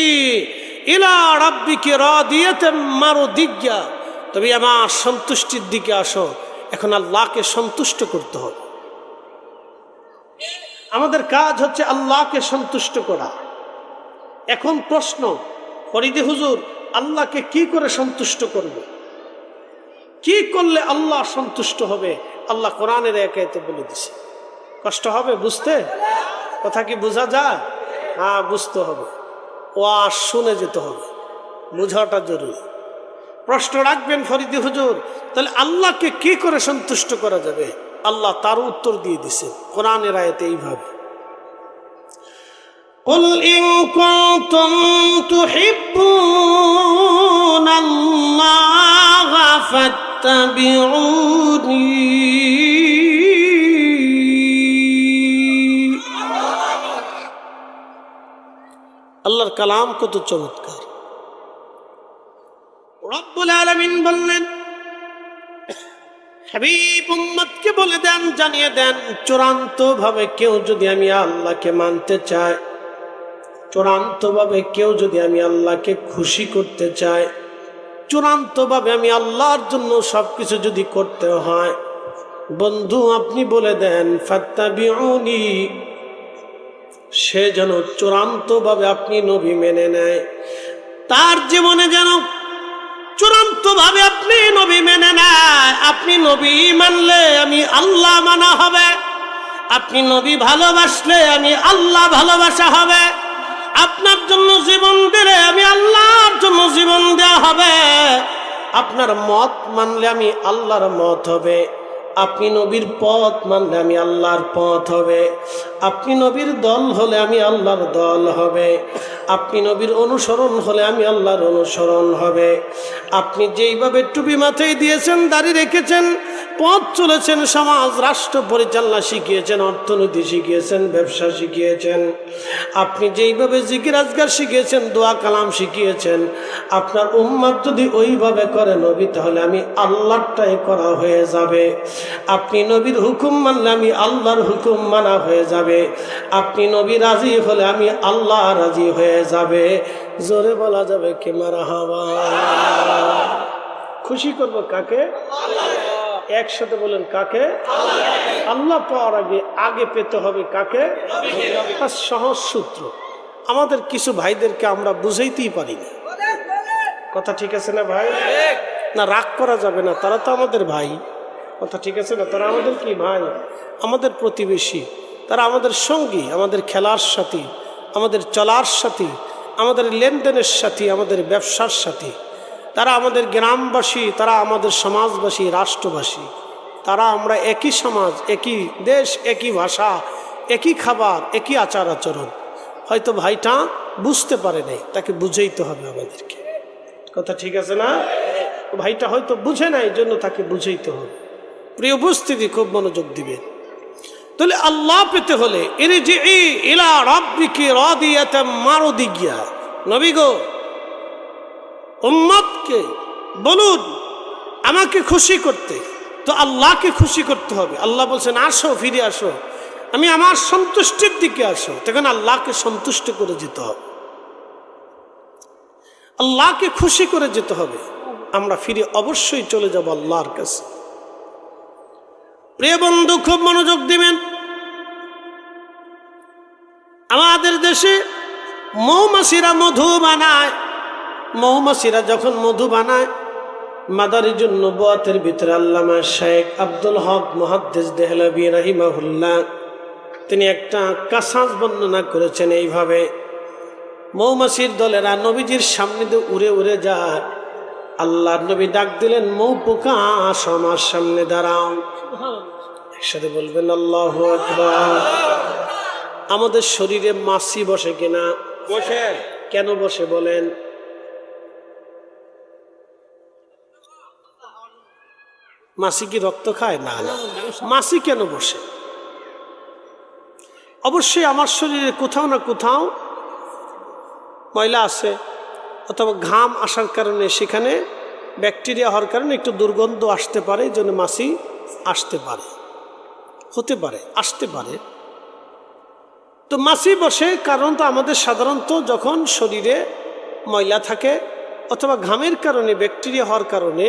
ইলা রাব্বিকি রাদিয়াতাম মারদিয়া, তুমি আমার সন্তুষ্টির দিকে আসো। এখন আল্লাহকে সন্তুষ্ট করতে হবে। আমাদের কাজ হচ্ছে আল্লাহকে সন্তুষ্ট করা। এখন প্রশ্ন, ফরিদে হুজুর আল্লাহকে কি করে সন্তুষ্ট করব? কি করলে আল্লাহ সন্তুষ্ট হবে? আল্লাহ কোরআনের আয়াতে বলে দিছে। কষ্ট হবে বুঝতে? কথা কি বোঝা যায়? হ্যাঁ, বুঝতে হবে, ওয়াজ শুনে যেতে হবে, বোঝাটা জরুরি। প্রশ্ন রাখবেন ফরিদে হুজুর তাহলে আল্লাহকে কি করে সন্তুষ্ট করা যাবে? আল্লাহ তার উত্তর দিয়ে দিছে কোরআনের আয়াতে এইভাবে, قُلْ إِن كُنتُمْ تُحِبُّونَ اللَّهَ فَاتَّبِعُونِي আল্লাহর কালাম কত চমৎকার। রব্বুল আলামিন বললেন, হাবিব উম্মতকে বলে দেন, জানিয়ে দেন, চূড়ান্ত ভাবে কেউ যদি আমি আল্লাহকে মানতে চায়, চূড়ান্ত ভাবে কেউ যদি আমি আল্লাহকে খুশি করতে চায়, চূড়ান্তভাবে আমি আল্লাহর জন্য সবকিছু যদি করতে হয়, বন্ধু আপনি বলে দেন ফাত্তাবিউনি, সে যেন চূড়ান্তভাবে আপনি নবী মেনে নেয়, তার জীবনে যেন চূড়ান্তভাবে আপনি নবী মেনে নেয়। আপনি নবী মানলে আমি আল্লাহ মানা হবে, আপনি নবী ভালোবাসলে আমি আল্লাহ ভালোবাসা হবে, আপনার জন্য জীবন দিলে আমি আল্লাহর জন্য জীবন দেওয়া হবে, আপনার মত মানলে আমি আল্লাহর মত হবে, আপনি নবীর পথ মানলে আমি আল্লাহর পথ হবে, আপনি নবীর দল হলে আমি আল্লাহর দল হবে, আপনি নবীর অনুসরণ হলে আমি আল্লাহর অনুসরণ হবে। আপনি যেইভাবে টুপি মাথায় দিয়েছেন, দাড়ি রেখেছেন, পথ চলেছেন, সমাজ রাষ্ট্র পরিচালনা শিখিয়েছেন, অর্থনীতি শিখিয়েছেন, ব্যবসা শিখিয়েছেন, আপনি যেইভাবে জিকির আজকার শিখিয়েছেন, দোয়া কালাম শিখিয়েছেন, আপনার উম্মত যদি ওইভাবে করে নবী, তাহলে আমি আল্লাহরটাই করা হয়ে যাবে। আপনি নবীর হুকুম মানলে আমি আল্লাহর হুকুম মানা হয়ে যাবে, আপনি নবী রাজি হলে আমি আল্লাহ রাজি হয়ে যাবে। জোরে বলা যাবে কি মারহাবা। খুশি করব কাকে? একসাথে বলেন কাকে? আল্লাহ পাওয়ার আগে পেতে হবে কাকে? সহজ সূত্র আমাদের কিছু ভাইদেরকে আমরা বুঝাইতেই পারি না। কথা ঠিক আছে না ভাই? না রাগ করা যাবে না, তারা তো আমাদের ভাই। কথা ঠিক আছে না? তারা আমাদের কি ভাই, আমাদের প্রতিবেশী, তারা আমাদের সঙ্গী, আমাদের খেলার সাথী, আমাদের চলার সাথী, আমাদের লেনদেনের সাথী, আমাদের ব্যবসার সাথী, তারা আমাদের গ্রামবাসী, তারা আমাদের সমাজবাসী, রাষ্ট্রবাসী, তারা আমরা একই সমাজ, একই দেশ, একই ভাষা, একই খাবার, একই আচার আচরণ। হয়তো ভাইটা বুঝতে পারে নাই, তাকে বুঝাইতে হবে আমাদেরকে। কথা ঠিক আছে না? ভাইটা হয়তো বুঝে নাই, জন্য তাকে বুঝাইতে হবে। প্রিয় উপস্থিতি, খুব মনোযোগ দিবেন। তাহলে আল্লাহ পেতে হলে ইরজিই ইলা রাব্বিকি রাদিয়াতাম মারদিয়া, নবী গো উম্মতকে বলুন আমাকে খুশি করতে, তো আল্লাহকে খুশি করতে হবে। আল্লাহ বলছেন আসো, ফিরে আসো, আমি আমার সন্তুষ্টির দিকে আসো। তখন আল্লাহকে সন্তুষ্ট করে যেতে হবে, আল্লাহকে খুশি করে যেতে হবে। আমরা ফিরে অবশ্যই চলে যাব আল্লাহর কাছে। প্রিয় বন্ধু, খুব মনোযোগ দিবেন। আমাদের দেশে মৌমাছিরা মধু বানায়, মৌমাছিরা যখন মধু বানায়, মাদারিজুন নবুয়াতের ভিতরে আল্লামা শেখ আব্দুল হক মুহাদ্দিস দেহলভী রাহিমাহুল্লাহ তিনি একটা কাসাস বর্ণনা করেছেন এইভাবে, মৌমাছির দলেরা নবীজির সামনে দিয়ে উড়ে উড়ে যায়। আল্লাহর নবী ডাক দিলেন, মৌ পোকা আসো আমার সামনে দাঁড়াও। একসাথে বলবেন আল্লাহু আকবার। আমাদের শরীরে মাছি বসে কিনা? বসে। কেন বসে বলেন? মাছি কি রক্ত খায়? না না। মাছি কেন বসে? অবশ্যই আমার শরীরে কোথাও না কোথাও ময়লা আছে, অথবা ঘাম আসার কারণে সেখানে ব্যাকটেরিয়া হওয়ার কারণে একটু দুর্গন্ধ আসতে পারে, এই জন্য মাছি আসতে পারে, হতে পারে, আসতে পারে। তো মাছি বসে কারণ তো আমাদের সাধারণত যখন শরীরে ময়লা থাকে অথবা ঘামের কারণে ব্যাকটেরিয়া হওয়ার কারণে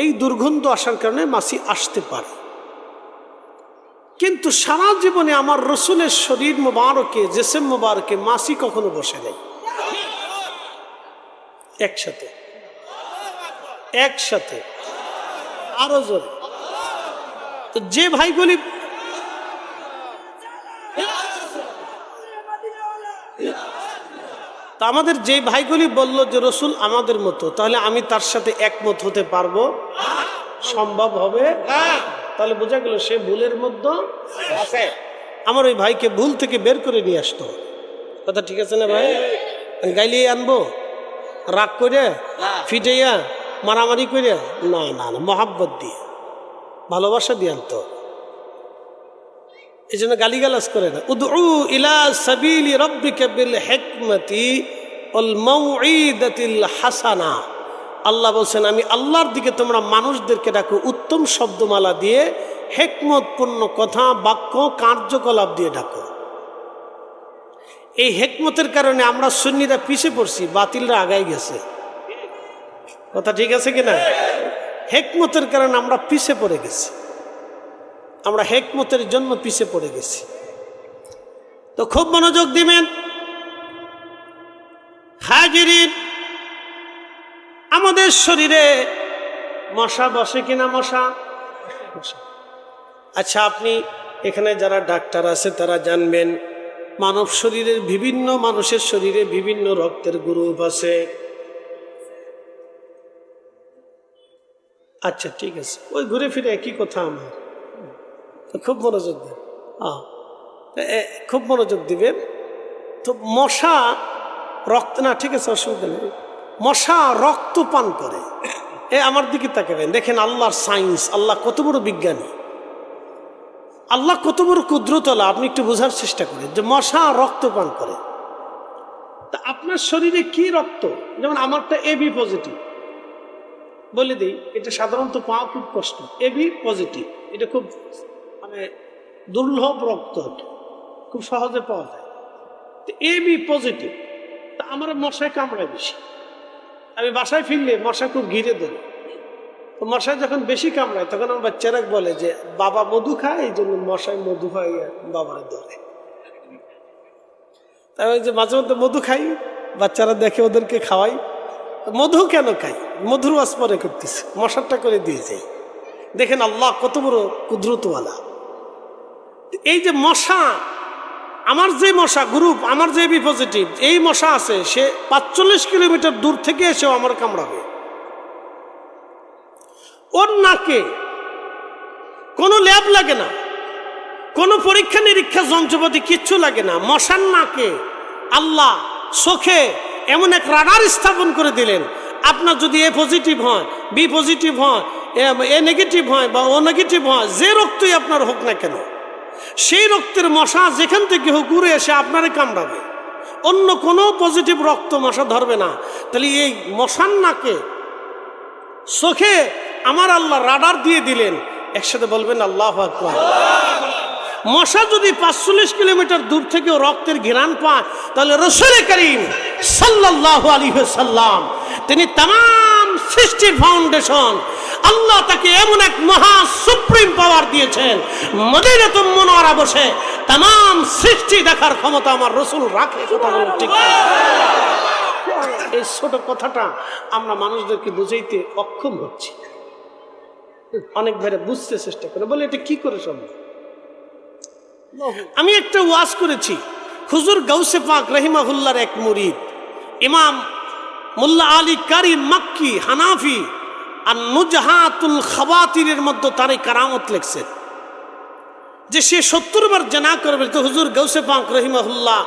এই দুর্গন্ধ আসার কারণে মাছি আসতে পারে। কিন্তু সারা জীবনে আমার রসুলের শরীর মোবারকে, জেসেম মোবারকে মাছি কখনো বসে নেই। একসাথে একসাথে আরো জোরে। তো যে ভাইগুলি তা আমাদের যে ভাইগুলি বলল যে রসুল আমাদের মতো, তাহলে আমি তার সাথে একমত হতে পারবো? সম্ভব হবে? তাহলে বোঝা গেল সে ভুলের মধ্যে আছে। আমার ওই ভাইকে ভুল থেকে বের করে নিয়ে আসতো। কথা ঠিক আছে না ভাই? গাইলে আনবো রাগ করে, ফিটাইয়া, মারামারি করে? না না না, মহাব্বত দিয়ে, ভালোবাসা দিয়ে আনতো। এই জন্য গালিগালাজ করে না। উদউ ইলা সাবিলি রাব্বিকা বিল হিকমাতি ওয়াল মাউঈদাতিল হাসানা। আল্লাহ বলছেন আমি আল্লাহর দিকে তোমরা মানুষদেরকে ডাকো উত্তম শব্দমালা দিয়ে, হিকমতপূর্ণ কথা, বাক্য, কার্যকলাপ দিয়ে ডাকো। এই হিকমতের কারণে আমরা সুন্নিরা পিছিয়ে পড়ছি, বাতিলরা আগায় গেছে। কথা ঠিক আছে কিনা? হেকমতের কারণে আমরা পিছে পড়ে গেছি, আমরা হেকমতের জন্য পিছে পড়ে গেছি। তো খুব মনোযোগ দিবেন হাজিরিন। আমাদের শরীরে মশা বসে কিনা? মশা। আচ্ছা, আপনি এখানে যারা ডাক্তার আছে তারা জানবেন, মানব শরীরের বিভিন্ন মানুষের শরীরে বিভিন্ন রক্তের গ্রুপ আছে। আচ্ছা ঠিক আছে, ওই ঘুরে ফিরে একই কথা আমার। খুব মনোযোগ দেন, খুব মনোযোগ দিবেন। তো মশা রক্ত না, ঠিক আছে, অসুবিধা নেই। মশা রক্ত পান করে। আমার দিকে তাকাবেন, দেখেন আল্লাহর সায়েন্স, আল্লাহ কত বড় বিজ্ঞানী, আল্লাহ কত বড় কুদরতওয়ালা। আপনি একটু বোঝার চেষ্টা করেন যে মশা রক্ত পান করে। তা আপনার শরীরে কি রক্ত? যেমন আমারটা এবি পজিটিভ, বলে দিই, এটা সাধারণত পাওয়া খুব কষ্ট। এবি পজিটিভ এটা খুব মানে দুর্লভ রক্ত, খুব সহজে পাওয়া যায়। তো এবি পজিটিভ, তা আমার মশায় কামড়ায় বেশি। আমি বাসায় ফিরলে মশা খুব ঘিরে ধরে। তো মশায় যখন বেশি কামড়ায় তখন আমার বাচ্চারা বলে যে বাবা মধু খায়, এই জন্য মশায় মধু খাই বাবারে ধরে। তাই ওই যে মাঝে মধ্যে মধু খাই, বাচ্চারা দেখে ওদেরকে খাওয়াই। মধু কেন খাই? মধুর ওয়াজ পরে করতেছে, মশারটা করে দিয়ে যাই। দেখেন আল্লাহ কত বড় কুদরতওয়ালা। এই যে মশা, আমার যে মশা গ্রুপ, আমার যে বি পজিটিভ, এই মশা আছে, সে ৪৫ কিলোমিটার দূর থেকে এসেও আমার কামড়াবে। ওর নাকে কোনো ল্যাব লাগে না, কোনো পরীক্ষা নিরীক্ষা যন্ত্রপাতি কিচ্ছু লাগে না। মশার নাকে আল্লাহ চোখে এমন এক রাডার স্থাপন করে দিলেন, আপনার যদি এ পজিটিভ হয়, বি পজিটিভ হয়, এ নেগেটিভ হয় বা ও নেগেটিভ হয়, যে রক্তই আপনার হোক না কেন, সেই রক্তের মশা যেখান থেকে হোক উড়ে এসে আপনারে কামড়াবে। অন্য কোনো পজিটিভ রক্ত মশা ধরবে না। তাহলে এই মশার নাকে চোখে আমার আল্লাহ রাডার দিয়ে দিলেন। একসাথে বলবেন আল্লাহু আকবার। মশা যদি ৪৫ কিলোমিটার দূর থেকেও রক্তের ঘ্রাণ পায়, তাহলে রাসূল করিম সাল্লাল্লাহু আলাইহি ওয়াসাল্লাম, তিনি तमाम সৃষ্টির ফাউন্ডেশন, আল্লাহ তাকে এমন এক মহা সুপ্রিম পাওয়ার দিয়েছেন, মদিনাতুল মুনাওয়ারা বসে तमाम সৃষ্টি দেখার ক্ষমতা আমার রাসূল রাখে। কথা বলুন ঠিক না? এই ছোট কথাটা আমরা মানুষদেরকে বুঝাইতে অক্ষম হচ্ছি। অনেক ভাইরা বুঝতে চেষ্টা করে, বলে এটা কি করে সম্ভব? আমি একটা ওয়াজ করেছি, হুজুর গাউসে পাক রহিমাহুল্লাহর এক মুরিদ ইমাম মোল্লা আলী কারি মক্কি হানাফি আর নুজহাতুল খাওয়াতিরের মধ্যে তার এই কারামত লিখছেন যে সে ৭০ বার জানা করবে। তো হুজুর গাউসে পাক রহিমাহুল্লাহ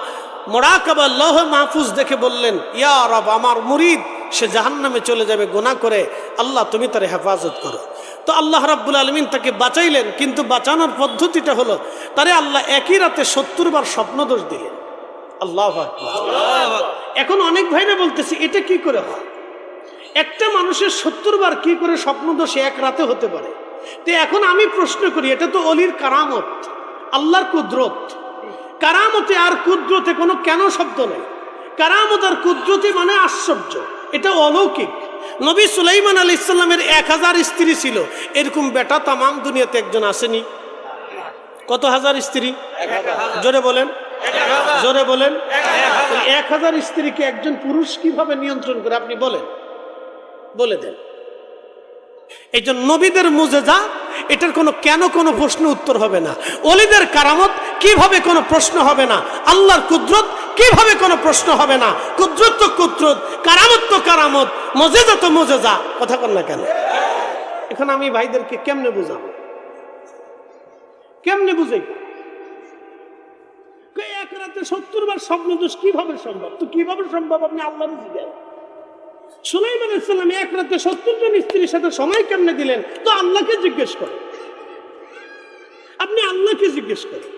মুরাকাবা লৌহ মাহফুজ দেখে বললেন, ইয়া রব, আমার মুরিদ সে জাহান্নামে চলে যাবে গুনাহ করে, আল্লাহ তুমি তার হেফাজত করো। তো আল্লাহ রাব্বুল আলামিন তাকে বাঁচাইলেন, কিন্তু বাঁচানোর পদ্ধতিটা হলো তারে আল্লাহ একই রাতে ৭০ বার স্বপ্নদোষ দিলেন। আল্লাহু আকবার। এখন অনেক ভাইরা বলতেছে এটা কি করে হয়? একটা মানুষের ৭০ বার কি করে স্বপ্নদোষ এক রাতে হতে পারে? তো এখন আমি প্রশ্ন করি, এটা তো অলির কারামত, আল্লাহর কুদরত। কারামতে আর কুদরতে কোনো কেন শব্দ নেই। কারামত আর কুদরতি মানে আশ্চর্য, এটা অলৌকিক। নবী সুলাইমান আলাইহিস সালামের ১০০০ স্ত্রী ছিল, এরকম বেটা তামাম দুনিয়াতে একজন আসেনি। কত হাজার স্ত্রী? জোরে বলেন, জোরে বলেন। ১০০০ স্ত্রীকে একজন পুরুষ কিভাবে নিয়ন্ত্রণ করে আপনি বলেন, বলে দেন। এই জন্য নবীদের মুজেজা, এটার কোনো কেন কোনো প্রশ্ন উত্তর হবে না। ওলিদের কারামত কিভাবে কোনো প্রশ্ন হবে না। আল্লাহর কুদরত কিভাবে কোনো প্রশ্ন হবে না। কুদরত তো কুদরত, কারামত তো কারামত, মুজেজা তো মুজেজা। কথা বল না কেন? এখন আমি ভাইদেরকে কেমনে বুঝাবো, কেমনে বুঝাই? এক রাতে ৭০ বার স্বপ্নদোষ কিভাবে সম্ভব? তো কিভাবে সম্ভব আপনি আল্লাহর জিজ্ঞাসা। সুলাইমান আলাইহিস সালাম এক রাতে ৭০ জন স্ত্রীর সাথে সময় কেমনে দিলেন? তো আল্লাহকে জিজ্ঞেস করেন, আপনি আল্লাহকে জিজ্ঞেস করেন।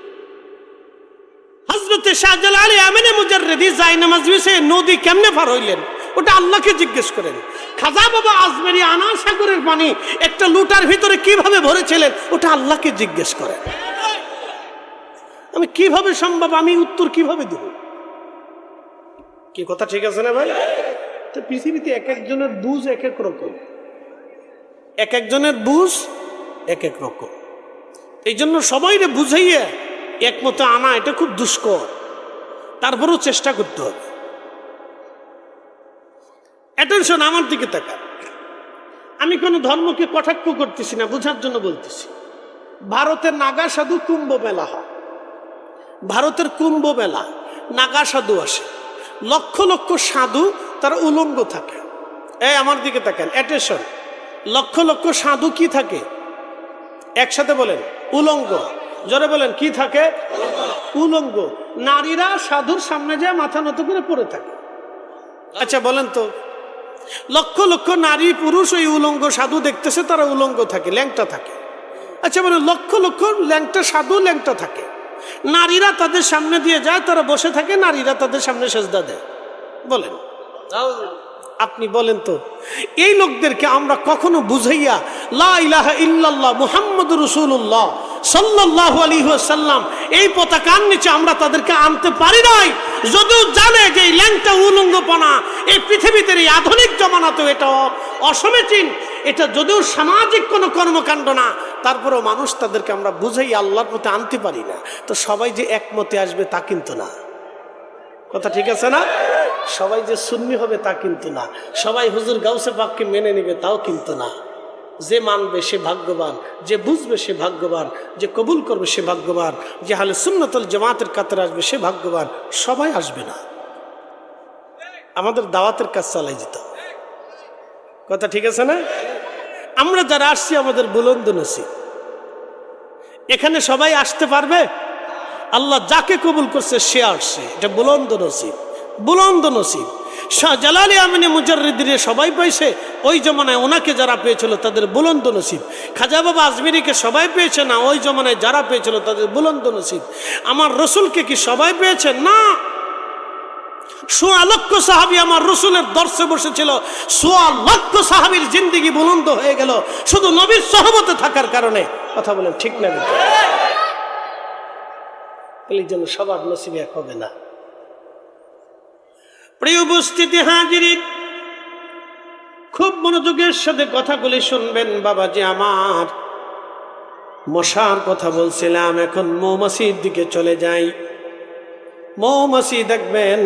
হযরতে শাহজালাল আমিনে মুজাররিদি জায়নামাজ বিছে নদী কেমনে পার হইলেন? ওটা আল্লাহকে জিজ্ঞেস করেন। খাজা বাবা আজমেরি আনা সাগরের পানি একটা লুটার ভিতরে কিভাবে ভরেছিলেন? ওটা আল্লাহকে জিজ্ঞেস করেন। আমি কিভাবে সম্ভব, আমি উত্তর কিভাবে দেব? কি কথা ঠিক আছে না ভাই? তো পৃথিবীতে এক একজনের বুঝ এক এক রকম, এক একজনের বুঝ এক এক রকম। এই জন্য সবাইরে বুঝাইয়া একমতে আনা এটা খুব দুষ্কর, তারপরেও চেষ্টা করতে হবে। অ্যাটেনশন, আমার দিকে তাকান। আমি কোনো ধর্মকে কটাক্ষ করতেছি না, বোঝার জন্য বলতেছি। ভারতের নাগা সাধু কুম্ভ মেলা হয়, ভারতের কুম্ভ মেলা নাগা সাধু আসে, লক্ষ লক্ষ সাধু তারা উলঙ্গ থাকে। এই আমার দিকে তাকান, অ্যাটেনশন। লক্ষ লক্ষ সাধু কি থাকে? একসাথে বলেন, উলঙ্গ। জোরে বলেন, কি থাকে? উলঙ্গ। নারীরা সাধুর সামনে যায় মাথা নত করে পড়ে থাকে। আচ্ছা বলেন তো, লক্ষ লক্ষ নারী পুরুষ ওই উলঙ্গ সাধু দেখতেছে, তারা উলঙ্গ থাকে, ল্যাংটা থাকে। আচ্ছা বলেন, লক্ষ লক্ষ ল্যাংটা সাধু ল্যাংটা থাকে, নারীরা তাদের সামনে দিয়ে যায়, তারা বসে থাকে, নারীরা তাদের সামনে সেজদা দেয়। বলেন, আপনি বলেন তো, এই লোকদেরকে আমরা কখনো বুঝাইয়া লা ইলাহা ইল্লাল্লাহ মুহাম্মাদুর রাসূলুল্লাহ সাল্লাল্লাহু আলাইহি ওয়াসাল্লাম এই পতাকার নিচে আমরা তাদেরকে আনতে পারি নাই? যদিও জানে যে এই ল্যাংটা উলঙ্গপনা এই পৃথিবীতে এই আধুনিক জমানাতেও এটা অসমীচীন, এটা যদিও সামাজিক কোনো কর্মকাণ্ড না, তারপরেও মানুষ তাদেরকে আমরা বুঝাই আল্লাহর প্রতি আনতে পারি না। তো সবাই যে একমতে আসবে তা কিন্তু না, কথা ঠিক আছে না? সবাই যে সুন্নি হবে তা কিন্তু না, সবাই হুজুর গাউসে পাককে মেনে নেবে তাও কিন্তু না। যে মানবে সে ভাগ্যবান, যে বুঝবে সে ভাগ্যবান, যে কবুল করবে সে ভাগ্যবান, যে আহলে সুন্নাতুল জামাতের কাতারে আসবে সে ভাগ্যবান। সবাই আসবে না, আমাদের দাওয়াতের কাজ চালাই যেতে হবে, কথা ঠিক আছে না? আমরা যারা আসছি আমাদের বুলন্দ নসিব, এখানে সবাই আসতে পারবে? আল্লাহ যাকে কবুল করছে সে আসছে, এটা বুলন্দ নসিব, বুলন্দ নসিব। শাহ জালালি আমিনী মুজাররিদিরে সবাই পাইছে, ওই জমানায় ওনাকে যারা পেয়েছিল তাদের বুলন্দ নসিব। খাজা বাবা আজমিরিকে সবাই পেয়েছে না, ওই জমানায় যারা পেয়েছিল তাদের বুলন্দ নসিব। আমার রসুলকে কি সবাই পেয়েছে? না। ১৬ লক্ষ সাহাবী আমার রসুলের দর্শে বসেছিল, ১৬ লক্ষ সাহাবীর জিন্দেগি বুলন্দ হয়ে গেল শুধু নবীর সহবতে থাকার কারণে। কথা বলেন ঠিক না? এই জন্য সবার নসিব এক হবে না। প্রিয় উপস্থিতি হাজিরিন, খুব মনোযোগের সাথে কথাগুলি শুনবেন। বাবাজি আমার, মশার কথা বলছিলাম, এখন মৌমাছির দিকে চলে যাই। মৌমাছি দেখবেন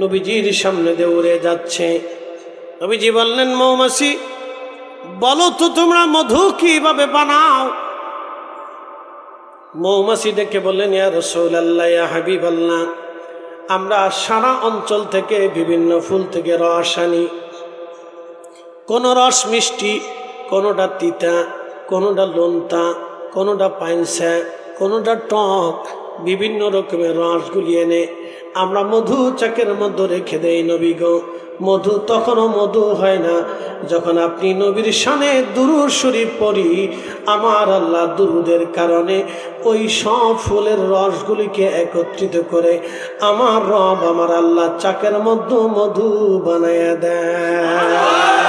নবীজির সামনে দিয়ে উড়ে যাচ্ছে। নবীজি বললেন, মৌমাছি বলো তো তোমরা মধু কিভাবে বানাও? মৌমাছি ডেকে বললেন, ইয়া রাসূলুল্লাহ, ইয়া হাবিবাল্লাহ, আমরা সারা অঞ্চল থেকে বিভিন্ন ফুল থেকে রস আনি। কোনো রস মিষ্টি, কোনোটা তিতা, কোনোটা লোনতা, কোনোটা পাইনসা, কোনোটা টক, বিভিন্ন রকমের রসগুলি এনে আমরা মধু চাকের মধ্যে রেখে দেই। নবী গো, মধু তখনও মধু হয় না যখন আপনি নবীর শানে দুরূদ শরীফ পড়ি। আমার আল্লাহ দুরূদের কারণে ওই সব ফুলের রসগুলিকে একত্রিত করে আমার রব আমার আল্লাহ চাকের মধ্যে মধু বানায়া দেয়।